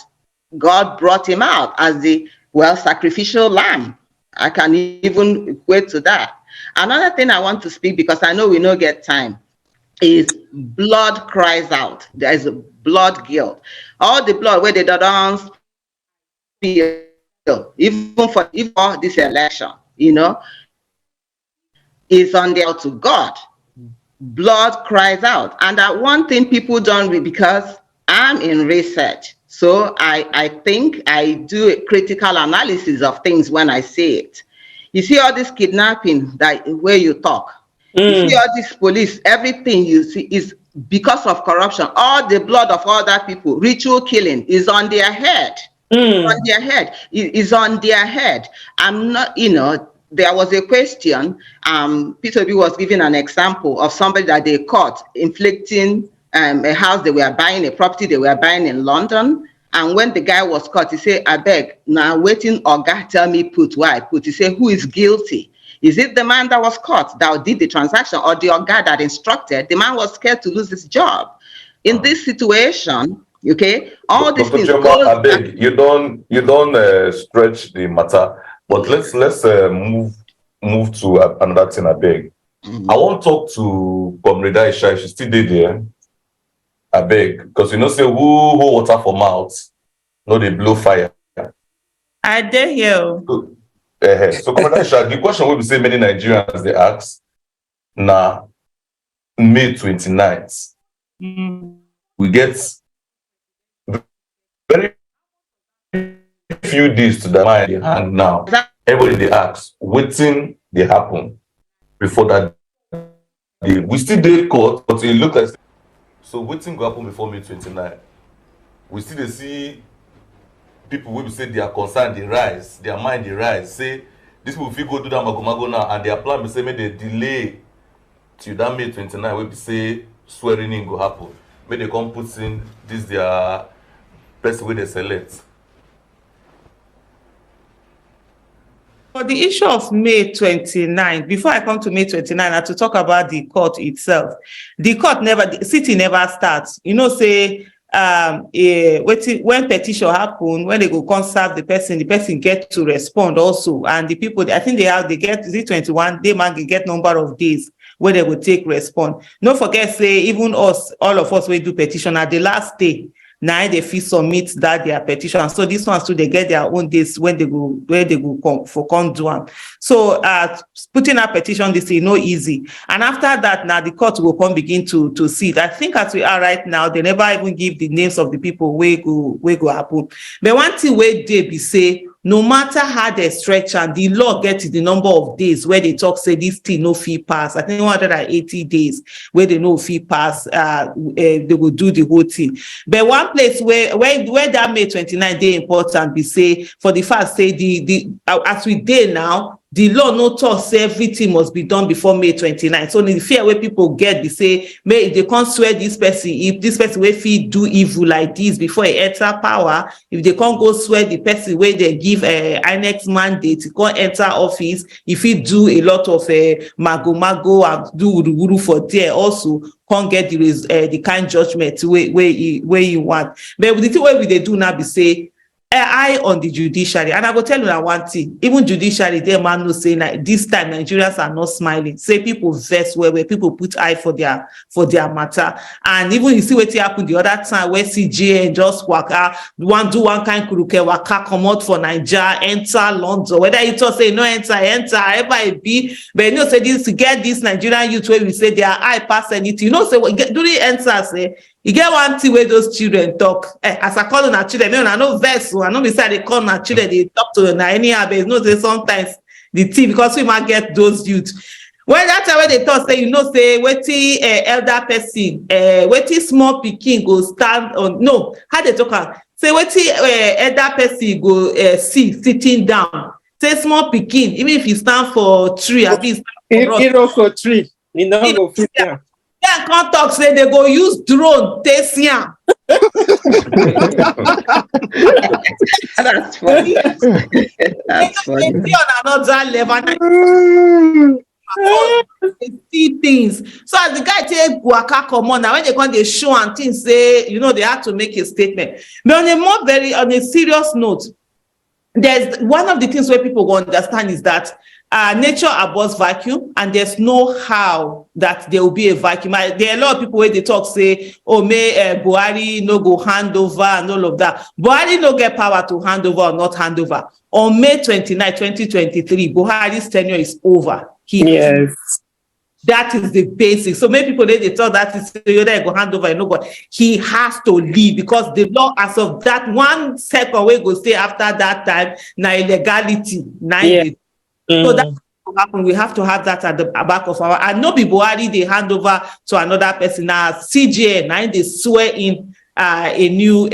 Speaker 7: God brought him out as the, sacrificial lamb. I can even equate to that. Another thing I want to speak, because I know we don't get time, is blood cries out. There is blood guilt. All the blood where they don't spill, even for this election, is on the out to God. Blood cries out. And that one thing people don't read, because I'm in research. So I think I do a critical analysis of things when I say it. You see all this kidnapping, that where you talk. You see all this police, everything you see is because of corruption. All the blood of other people, ritual killing is on their head. On their head. It is on their head. I'm not, there was a question. Peter Obi was giving an example of somebody that they caught inflicting a house they were buying, a property they were buying in London. And when the guy was caught, he said, I beg, now waiting, Oga, tell me put why I put. He said, who is guilty? Is it the man that was caught that did the transaction, or the Oga that instructed? The man was scared to lose his job. In this situation, all these things.
Speaker 8: I beg, you don't stretch the matter, but let's move to another thing. I beg. I want to talk to Comrade Aisha. She's still there. I beg, because say who hold water for mouth, no, they blow fire.
Speaker 3: I dare you.
Speaker 8: So Comrade Aisha, the question will be say many Nigerians they ask, May 29th. We get very few days to the mind in hand now. Everybody they ask, waiting they happen before that day. We still dey court, but it look like so waiting go happen before May 29. We still dey see people will say they are concerned, they rise, their mind they rise. Say these people fit go do that mago now, and their plan be say may they delay till that May 29 wey be say swearing in go happen. May they come put in this their person wey they select.
Speaker 3: For the issue of May 29, before I come to May 29, I have to talk about the court itself. The court the city never starts. You know, say when petition happen, when they go come serve the person get to respond also. And the people, I think they get 21, they might get number of days where they will take respond. Don't forget, say even us, all of us will do petition at the last day. Now they fit submit that their petition. So these ones too, they get their own days when they go come do them. So putting a petition, this is no easy. And after that, now the court will come begin to see. I think as we are right now, they never even give the names of the people where go happen. But one thing where they be say, no matter how they stretch and the law gets the number of days where they talk, say this thing no fee pass. I think 180 days where they no fee pass, they will do the whole thing. But one place where that May 29 day important be say, for the fact say as we did now, the law no talk say everything must be done before May 29. So the fear where people get be say, may if they can't swear this person, if this person will fit do evil like this before he enter power, if they can't go swear the person where they give Inec mandate, he can't enter office, if he do a lot of mago and do wuru for there also, can't get the kind judgment where you want. But the thing where they do now be say, eye on the judiciary, and I will tell you that one thing. Even judiciary, they man no say that this time Nigerians are not smiling. Say people vex where people put eye for their matter, and even you see what happened the other time where CJN just waka do one kind kuruke waka come out for Nigeria, enter London. Whether you talk say no enter, ever it be, but you know say this get this Nigerian youth where we say their eye pass anything. You know say do the enter say. You get one thing where those children talk. As I call on our children, I know verse, I know beside they call our children, they talk to them anyhow, but you know say sometimes the thing because we might get those youth. When that's where they talk, say you know say waiting elder person, waiting small pikin go stand on no how they talk say waiting elder person go sitting down. Say small pikin, even if you stand for tree, at least
Speaker 6: for tree, you know go fit down.
Speaker 3: Yeah, can't talk say they go use drone, Tesian.
Speaker 7: That's funny. That's funny.
Speaker 3: On another level. They see things. So as the guy take waka come on, now when they come they show and things say, you know, they have to make a statement. But on a serious note, there's one of the things where people will understand is that nature abhors vacuum, and there's no how that there will be a vacuum. There are a lot of people where they talk say, oh, may Buhari no go hand over and all of that. Buhari no get power to hand over or not hand over. On May 29, 2023, Buhari's tenure is over.
Speaker 6: Yes.
Speaker 3: That is the basic. So many people they thought that is whether go hand over or no, but he has to leave because the law as of that 1 second we go stay after that time na illegality. So that will happen. We have to have that at the back of our and no be Buhari they hand over to another person. Now CJN now they swear in a new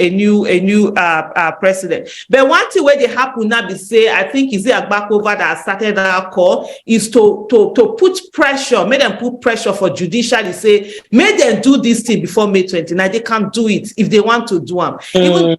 Speaker 3: president. But one thing where they happen now be say, I think is it back over that started our call is to put pressure, make them put pressure for judiciary, say, make them do this thing before May 29. They can't do it if they want to do them. Even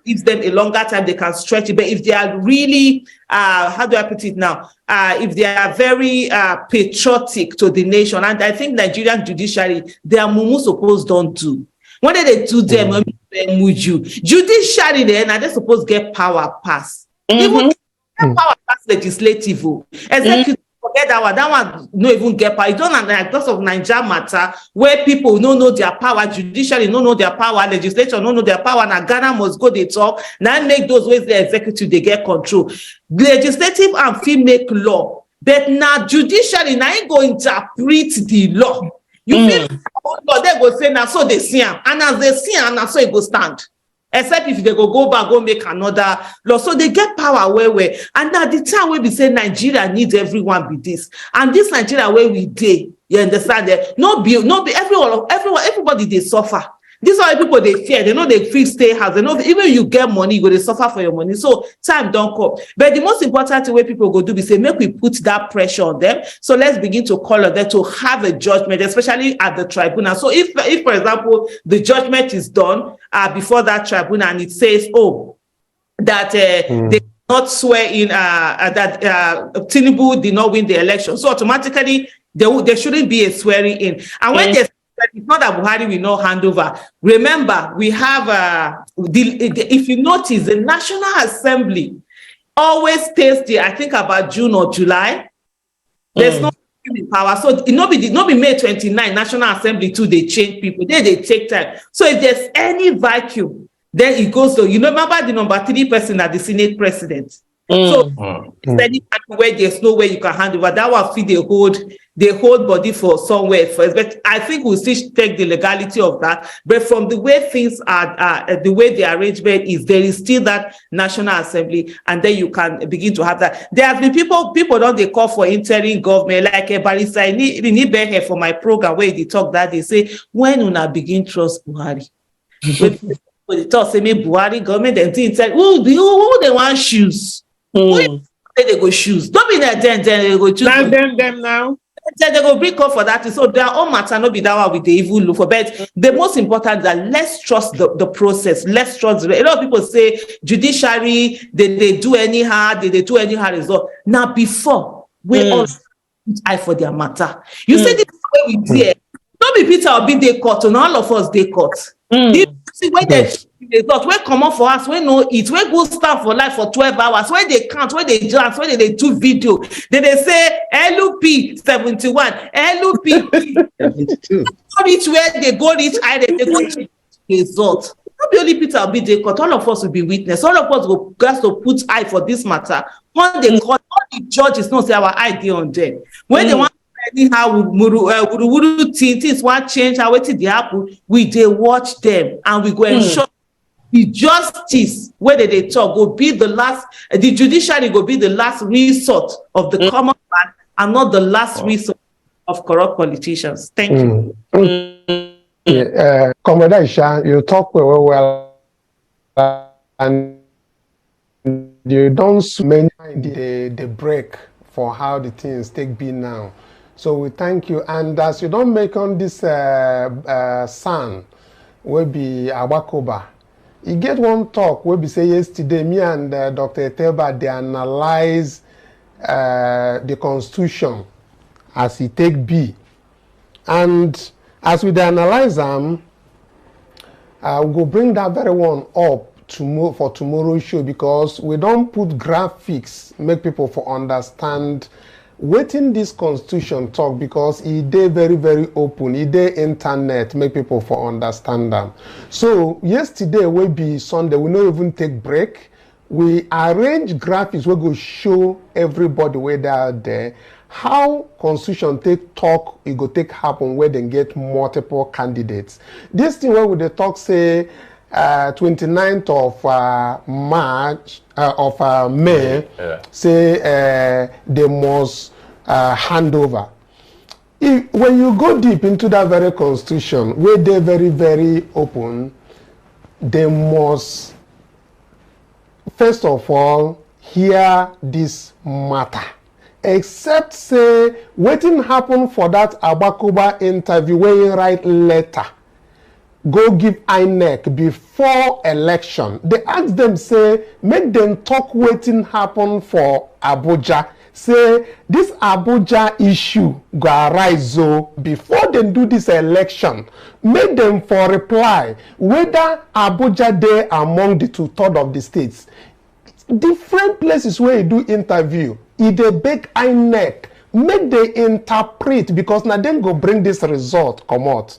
Speaker 3: gives them a longer time, they can stretch it. But if they are really, how do I put it now? If they are very patriotic to the nation, and I think Nigerian judiciary, their mumu supposed don't do. When they do them, judiciary then, and they supposed get power pass. Even power pass legislative, executive. Forget that one no even get power. It's not like because of Nigeria matter where people don't know their power, judiciary don't know their power, legislature don't know their power, and Ghana must go they talk. Now make those ways the executive they get control. Legislative and fee make law, but now judiciary now ain't go interpret the law. You feel but they go say now so they see him, and as they see him, now so it go stand. Except if they go back, go make another law. So they get power where. And now the time where we say Nigeria needs everyone be this. And this Nigeria where we did, you understand that? No be everybody they suffer. These are people they fear. They know they feel stay house. They know even you get money, you go to suffer for your money. So time don't come. But the most important thing where people go do is say, make we put that pressure on them. So let's begin to call on them to have a judgment, especially at the tribunal. So if for example, the judgment is done before that tribunal and it says, that they not swear in that Tinubu did not win the election. So automatically there shouldn't be a swearing in. And when they it's not that Buhari will not hand over. Remember, we have if you notice, the National Assembly always stays there. I think about June or July. There's no power. So it not be May 29 National Assembly too. They change people. They take time. So if there's any vacuum, then it goes to remember the number 3 person at the Senate president. So any where there's no way you can hand over, that will feel they hold body for somewhere first. But I think we'll still take the legality of that. But from the way things are, the way the arrangement is, there is still that National Assembly, and then you can begin to have that. There have been people don't they call for interim government, like a barrister. I need bear here for my program where they talk that they say, when una begin trust Buhari. When they talk, say me Buhari government, then think who they want shoes? Who they go shoes? Don't be there then they go choose.
Speaker 6: Now them now.
Speaker 3: They go bring up for that. So their own matter not be that one with the evil look for. But the most important is that let's trust the process. Let's trust. A lot of people say judiciary, they do anyhow, they do anyhow result. Now before we all put eye for their matter. You say this way we did. Don't be Peter Obi they caught, and all of us they caught. See when they thought we come up for us, we know it, we go stand for life for 12 hours, when they count, when they dance, when they do video, then they say LUP 71, LUP 72. Reach where they go reach IReV, they go reach result. Not be only Peter Obi they caught, all of us will be witness, all of us will have to put eye for this matter. When they caught, all the judges know say our idea on them. When they want anyhow things want change how it they happen, we they watch them and we go ensure the justice where they talk will be the last, the judiciary will be the last resort of the common man and not the last resort of corrupt politicians. Thank you.
Speaker 4: Comrade Aisha, you talk well and you don't mention the break for how the things take be now. So we thank you. And as you don't make on this son will be Abakoba. You get one talk where we say yesterday, me and Dr. Eteba, they analyze the Constitution as it take be. And as we analyze them, we'll go bring that very one up for tomorrow's show, because we don't put graphics, make people for understand waiting this Constitution talk, because it dey very, very open. It dey internet, make people for understand them. So yesterday will be Sunday. We not even take break. We arrange graphics. We go show everybody where they are there. How Constitution take talk, it go take happen where they get multiple candidates. This thing where we the talk say 29th of March of May, say they must hand over. When you go deep into that very Constitution, where they're very, very open, they must first of all hear this matter. Except say waiting happen for that Abakuba interview where you write letter. Go give INEC before election. They ask them, say, make them talk waiting happen for Abuja. Say, this Abuja issue go arise before they do this election. Make them for reply whether Abuja dey among the 2/3 of the states. Different places where you do interview, if they beg INEC, make they interpret, because now then go bring this result come out.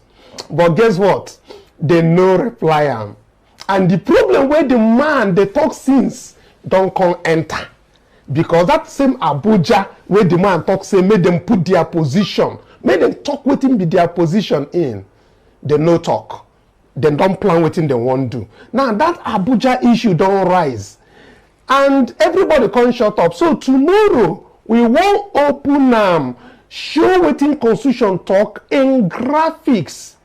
Speaker 4: But guess what? They no reply am. And the problem where the man they talk since don't come enter. Because that same Abuja where the man talk say make them put their position Make them talk wetin be their position in. They no talk. They don't plan wetin they want do. Now that Abuja issue don't rise. And everybody can't shut up. So tomorrow, we won't open show wetin constitution talk in graphics.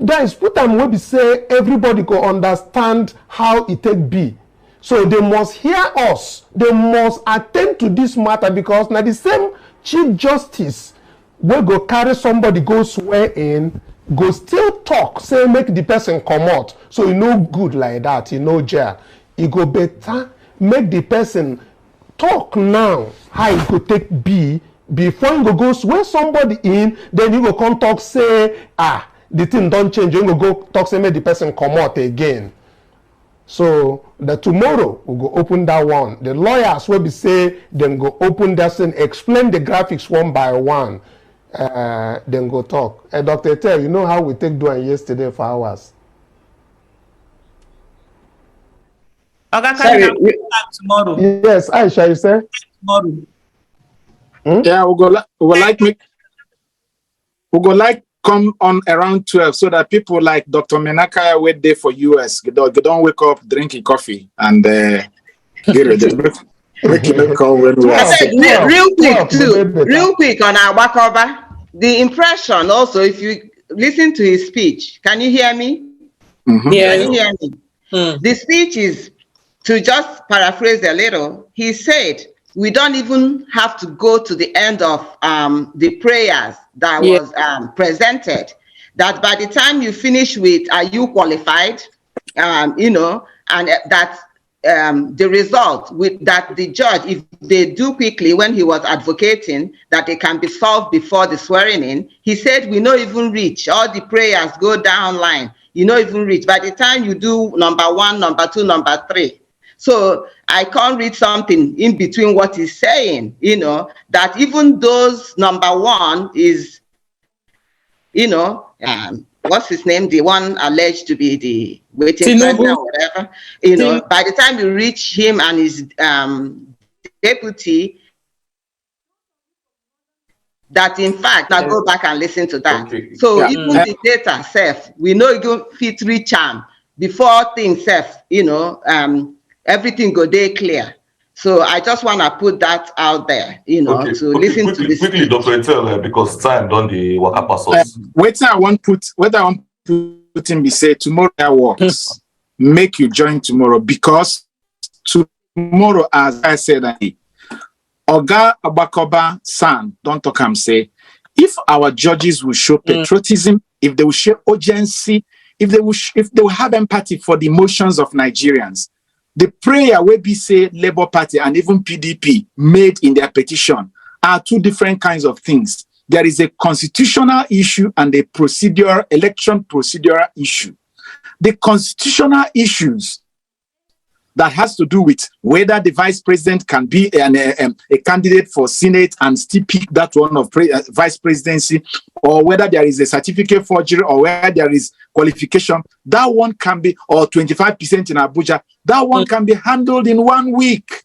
Speaker 4: Guys, put them where we say everybody go understand how it take be. So they must hear us. They must attend to this matter because now the same Chief Justice will go carry somebody, go swear in, go still talk, say make the person come out. So you know good like that, you know jail. You go better make the person talk now how it could take be before you go swear somebody in, then you go come talk say the thing don't change. You go talk say make the person come out again. So the tomorrow we go open that one. The lawyers will be say then go open that and explain the graphics one by one. Then go talk. Dr. Tell, you know how we take doing yesterday for hours.
Speaker 3: Okay,
Speaker 7: Sorry.
Speaker 3: tomorrow.
Speaker 4: Yes, Aisha, you say?
Speaker 3: Tomorrow.
Speaker 1: Yeah, we go like come on around 12 so that people like Dr. Menaka wait there for US. They don't wake up drinking coffee and get ready. Make call when we
Speaker 7: I
Speaker 1: are.
Speaker 7: said, real quick on our Wakoba, the impression also, if you listen to his speech, can you hear me?
Speaker 1: Mm-hmm.
Speaker 6: Yeah.
Speaker 7: Can you hear me? The speech is, to just paraphrase a little, he said, we don't even have to go to the end of the prayers that was presented. That by the time you finish with, are you qualified? And that the result with that the judge, if they do quickly when he was advocating that they can be solved before the swearing in, he said we not even reach, all the prayers go down line, you not even reach. By the time you do number 1, number 2, number 3. So I can't read something in between what he's saying, that even those number 1 is, what's his name? The one alleged to be the waiting president or whatever. By the time you reach him and his deputy, that in fact, now go back and listen to that. Okay. So even the data self, we know you fit reach him before things self, everything go there clear. So I just want to put that out there, to listen to this.
Speaker 8: Quickly, Dr. Etel, because time don't the waka pass us.
Speaker 1: What I want put in be say tomorrow works. Make you join tomorrow because tomorrow, as I said, Oga Abakoba San don't talk and say if our judges will show patriotism, if they will show urgency, if they will have empathy for the emotions of Nigerians. The prayer will be say Labour Party and even PDP made in their petition are two different kinds of things. There is a constitutional issue and a election procedural issue. The constitutional issues that has to do with whether the vice president can be a candidate for Senate and still pick that one of vice presidency, or whether there is a certificate forgery or where there is qualification, that one can be, or 25% in Abuja, that one can be handled in 1 week.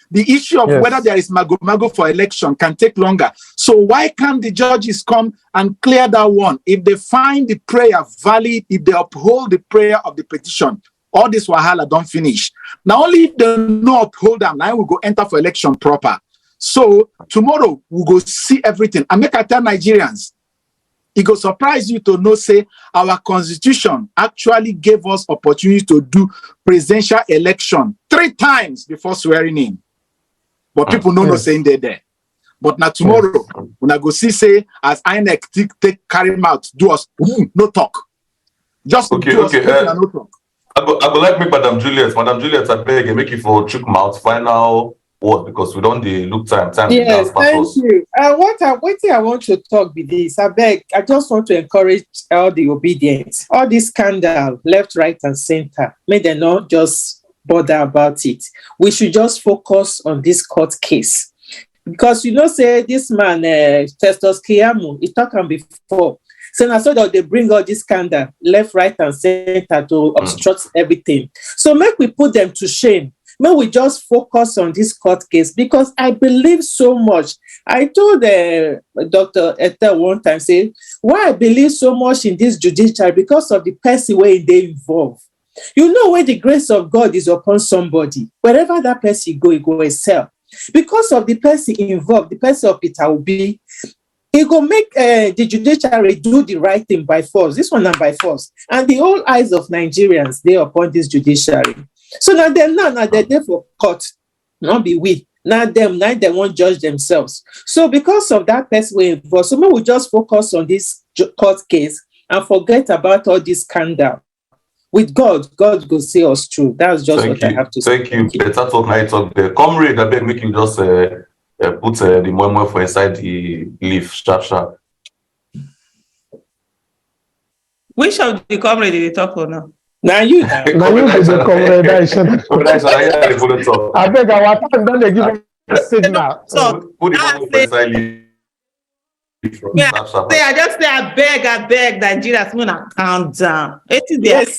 Speaker 1: The issue of whether there is mago for election can take longer. So why can't the judges come and clear that one? If they find the prayer valid, if they uphold the prayer of the petition, all this wahala don't finish. Now only if they not uphold them, now we go enter for election proper. So tomorrow we go see everything. And make I tell Nigerians, it will surprise you to know, say, our constitution actually gave us opportunity to do presidential election 3 times before swearing in. But people know no saying they're there. But now tomorrow, when I go see, say, as Inec take carry him out, do us, no talk. Just do us, no talk.
Speaker 8: I go like make Madam Juliet, I beg and make you for chook mouth final word because we don't look time.
Speaker 6: Yes, thank you. What I want to talk with this, I beg, I just want to encourage all the obedience, all this scandal, left, right, and center. May they not just bother about it. We should just focus on this court case. Because say this man, Festus Keyamo, he talked on before. So now so that they bring all this scandal, left, right, and center to obstruct everything. So make we put them to shame. may we just focus on this court case because I believe so much. I told Dr. Ethel one time, say, why I believe so much in this judiciary because of the person where they involve. You know, when the grace of God is upon somebody, wherever that person go, he go excel. Because of the person involved, the person of Peter Obi, he go make the judiciary do the right thing by force. This one not by force. And the whole eyes of Nigerians, they upon this judiciary. So now they're there for court, not be we. Now they won't judge themselves. So because of that person we involved, so we will just focus on this court case and forget about all this scandal. With God will see us through. That's just what I have to say.
Speaker 8: Thank you. Better talk, now talk there. Comrade, I beg, make you just put the moimo for inside the leaf, sharp.
Speaker 3: Which of the comrade did you talk for now?
Speaker 4: Now you be the comrade. I beg our time, don't they give a signal.
Speaker 8: Put the moimo for inside leaf.
Speaker 3: Yeah, I just say I beg Nigerians, wanna calm down. It is
Speaker 6: Yes,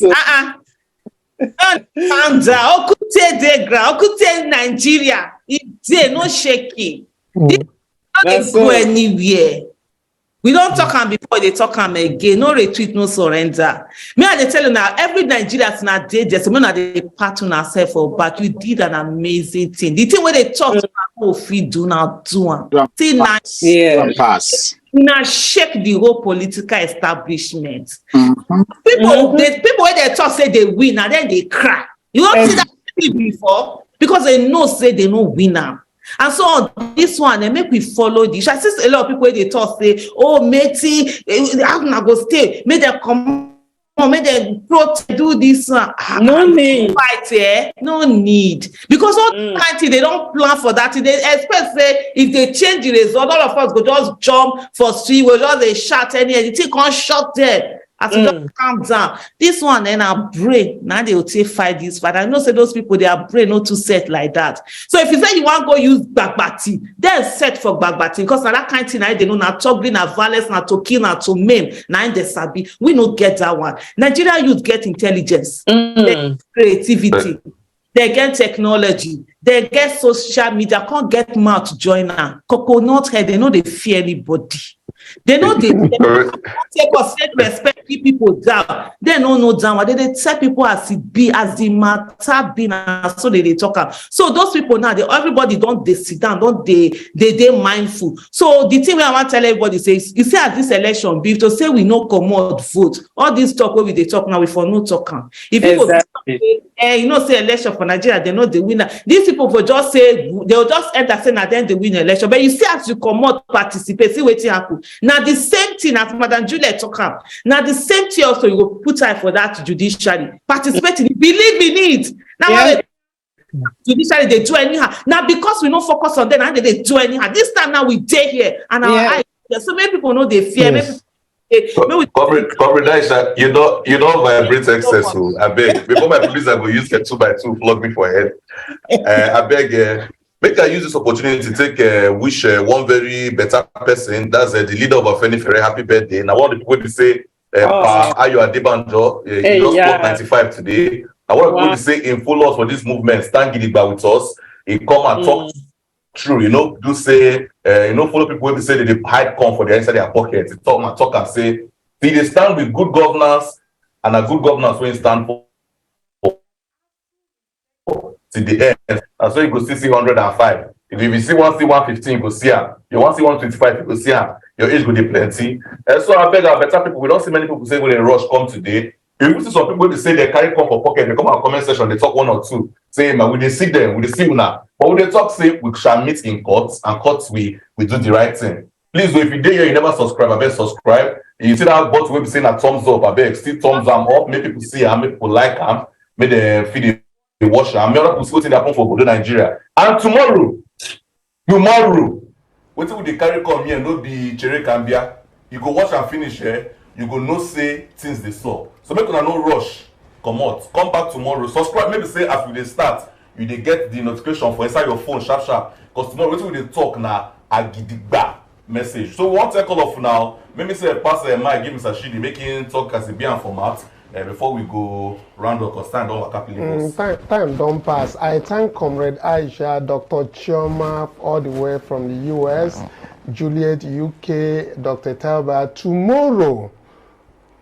Speaker 3: calm down. Okute de ground, Okute Nigeria. It's no shaking. They don't go anywhere. We don't talk am before they talk am again. No retreat, no surrender. Me I dey tell you now, every Nigerians na dey there. So when they pat on ourselves for back, you did an amazing thing. The thing where they talk about feed do now do am. See now,
Speaker 1: Pass.
Speaker 3: now shake the whole political establishment. People where they talk say they win and then they cry. You don't see that before because they know say they no win now. And so on this one, they make we follow this. I see a lot of people where they talk say, oh, matey, I'm not go stay. Make them come on, make them do this one.
Speaker 6: No need.
Speaker 3: Fight here. No need. Because all kind thing, they don't plan for that. They expect say if they change the result, all of us go just jump for street, we'll just they shout anything can't shut there. As we just calm down. This one then our brain. Now they will take fight this fight. I know say those people, their brain not too set like that. So if you say you want to go use bagbati, then set for bagbati. Because now that kind of thing now they know now talking, now violence, now to kill, now to maim, now in the sabi. We don't get that one. Nigerian youth get intelligence, they creativity, they get technology, they get social media, can't get mouth join her. Coconut head, they know they fear anybody. They know they take us respect people down. They don't know down. They tell people as it be, as the matter be, so they talk about. So those people now, everybody don't they sit down, don't they mindful. So the thing I want to tell everybody says, you see at this election, be to say we no commode vote. All this talk where we they talk now, we for no talk. If people you know say election for Nigeria, they know the winner. These people will just say they'll just enter saying that then they win election. But you see as you commode participate, see what happen. Now the same thing as Madam Juliet talk about. Now the same thing also you will put time for that judiciary. Participate in it, believe in it. Now judiciary they do anyhow. Now because we don't focus on them, and they do anyhow. This time now we take here and our eyes. So many people know they fear.
Speaker 8: Corporate Aisha, you don't vibrate excess. I beg. Before my producer go use a 2x2 flog me for head. I beg. Make I use this opportunity to take wish one very better person. That's the leader of Afenifere. Happy birthday! Now, I want the people to say, Ayo Adebanjo, he just got 95 today. I want people to say, in full loss for this movement, stand Gidigba with us. He come and talk true, do say, follow people who say that they hide come for the inside their pockets. He talk and say, see, they stand with good governance, and a good governance when stand for to the end. And so you go see 105. If you see 115, you go see her. You want see 125, you go see her. Your age go be plenty. And so I beg our better people. We don't see many people say when they rush come today. If you see some people they say they carry come for pocket, they come out comment section, they talk one or two. Say, man, we they see them, we they see you now. But when they talk, say we shall meet in courts, and courts we do the right thing. Please, if you did here, you never subscribe, I beg subscribe. You see that button will be saying a thumbs up, I beg still thumbs up, make people see them, make people like them, make them feel the watch. I'm not going to happen for Bodo Nigeria. And tomorrow, what will they carry come here and not be Chere Cambia? You go watch and finish here, you go no say things they saw. So make no rush, come back tomorrow. Subscribe, maybe say after they start, you they get the notification for inside your phone, sharp. Because tomorrow, what will they talk now? Agidigba message. So we want to call off now. Maybe say pass a mic, give Mr. Shidi, making talk as a BN format. before we go round up or stand on our
Speaker 4: Time don't pass. I thank Comrade Aisha, Dr. Chioma, all the way from the US, Juliet, UK, Dr. Talbot. Tomorrow,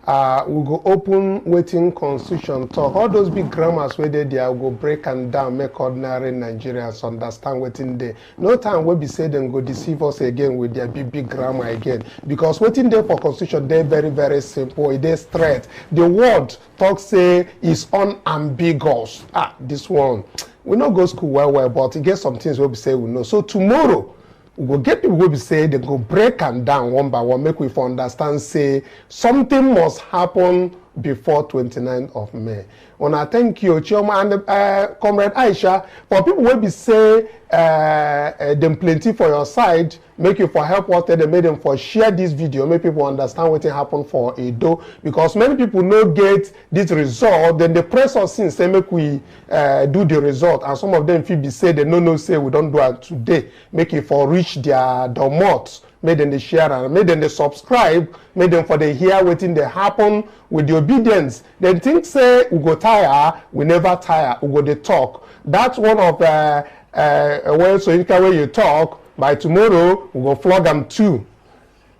Speaker 4: we'll go open waiting constitution talk. All those big grammars where they will go break and down, make ordinary Nigerians understand waiting there. No time will be said them go deceive us again with their big grammar again. Because waiting there for constitution, they're very, very simple. It is straight. The word talk say is unambiguous. This one. We not go school well, but it gets some things we'll be say we know. So tomorrow, we go get people will be say they go break and down one by one, make we for understand say something must happen before 29th of May. And I thank you, Chioma and Comrade Aisha, for people will be say them plenty for your side, make you for help what they made them for share this video, make people understand what happened for Edo, because many people no get this result, then the press us since say make we do the result, and some of them feel be say they no say we don't do it today, make it for reach their domot, make them they share and make them they subscribe, make them for they hear waiting they happen with the obedience. Then think say we go tire, we never tire, we go they talk. That's one of well, so you can when you talk, by tomorrow we go flog them too.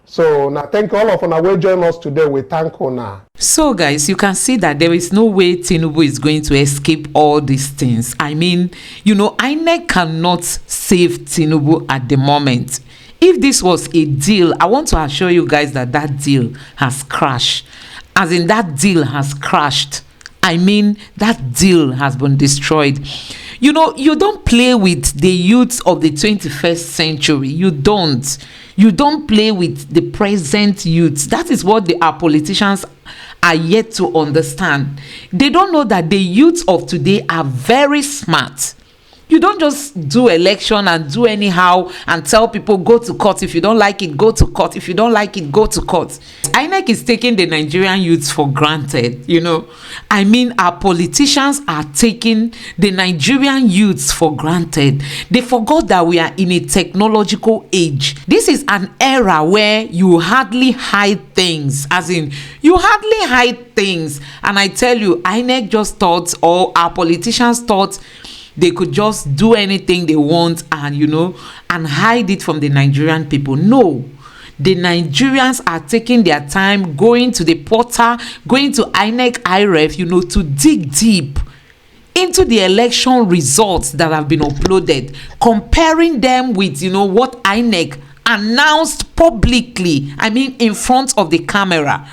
Speaker 4: So now thank all of you will join us today. We thank you now.
Speaker 2: So guys, you can see that there is no way Tinubu is going to escape all these things. I mean, you know, INEC cannot save Tinubu at the moment. If this was a deal, I want to assure you guys that that deal has crashed. As in, that deal has crashed. I mean, that deal has been destroyed. You know, you don't play with the youth of the 21st century. You don't. You don't play with the present youth. That is what our politicians are yet to understand. They don't know that the youth of today are very smart. You don't just do election and do anyhow and tell people go to court. If you don't like it, go to court. If you don't like it, go to court. INEC is taking the Nigerian youths for granted, you know. I mean, our politicians are taking the Nigerian youths for granted. They forgot that we are in a technological age. This is an era where you hardly hide things. As in, you hardly hide things. And I tell you, INEC just thought, or our politicians thought, they could just do anything they want and, you know, and hide it from the Nigerian people. No, the Nigerians are taking their time, going to the portal, going to INEC IReV, you know, to dig deep into the election results that have been uploaded, comparing them with, you know, what INEC announced publicly, I mean, in front of the camera.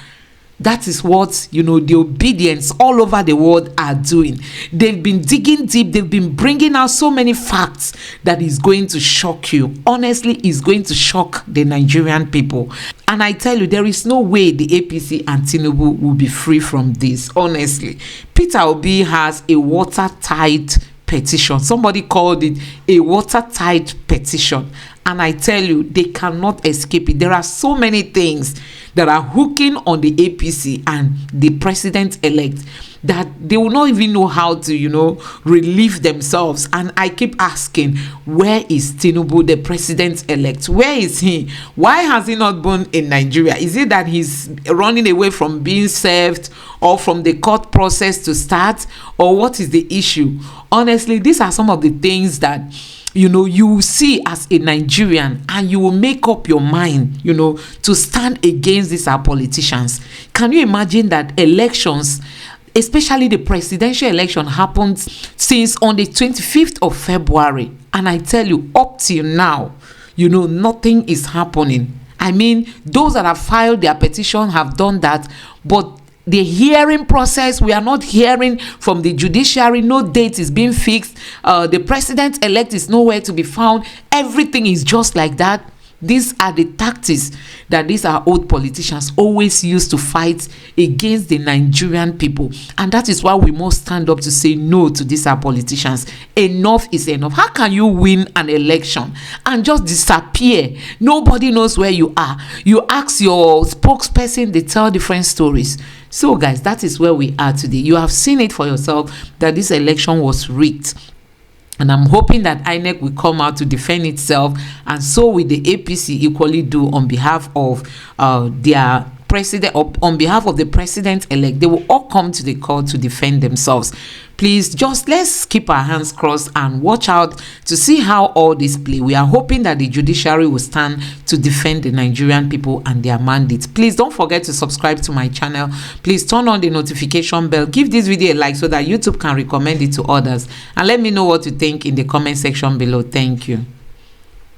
Speaker 2: That is what, you know, the obedience all over the world are doing. They've been digging deep. They've been bringing out so many facts that is going to shock you. Honestly, it's going to shock the Nigerian people. And I tell you, there is no way the APC and Tinubu will be free from this. Honestly, Peter Obi has a watertight petition. Somebody called it a watertight petition. And I tell you, they cannot escape it. There are so many things that are hooking on the APC and the president-elect that they will not even know how to, you know, relieve themselves. And I keep asking, where is Tinubu, the president-elect? Where is he? Why has he not been in Nigeria? Is it that he's running away from being served or from the court process to start? Or what is the issue? Honestly, these are some of the things that, you know, you will see as a Nigerian, and you will make up your mind, you know, to stand against these our politicians. Can you imagine that elections, especially the presidential election, happened since on the 25th of February, and I tell you, up till now, you know, nothing is happening. I mean, those that have filed their petition have done that, but the hearing process, we are not hearing from the judiciary. No date is being fixed. The president-elect is nowhere to be found. Everything is just like that. These are the tactics that these are old politicians always used to fight against the Nigerian people. And that is why we must stand up to say no to these are politicians. Enough is enough. How can you win an election and just disappear? Nobody knows where you are. You ask your spokesperson, they tell different stories. So guys, that is where we are today. You have seen it for yourself that this election was rigged. And I'm hoping that INEC will come out to defend itself, and so will the APC equally do on behalf of their president, or on behalf of the president-elect, they will all come to the court to defend themselves. Please, just let's keep our hands crossed and watch out to see how all this play. We are hoping that the judiciary will stand to defend the Nigerian people and their mandate. Please don't forget to subscribe to my channel. Please turn on the notification bell. Give this video a like so that YouTube can recommend it to others. And let me know what you think in the comment section below. Thank you.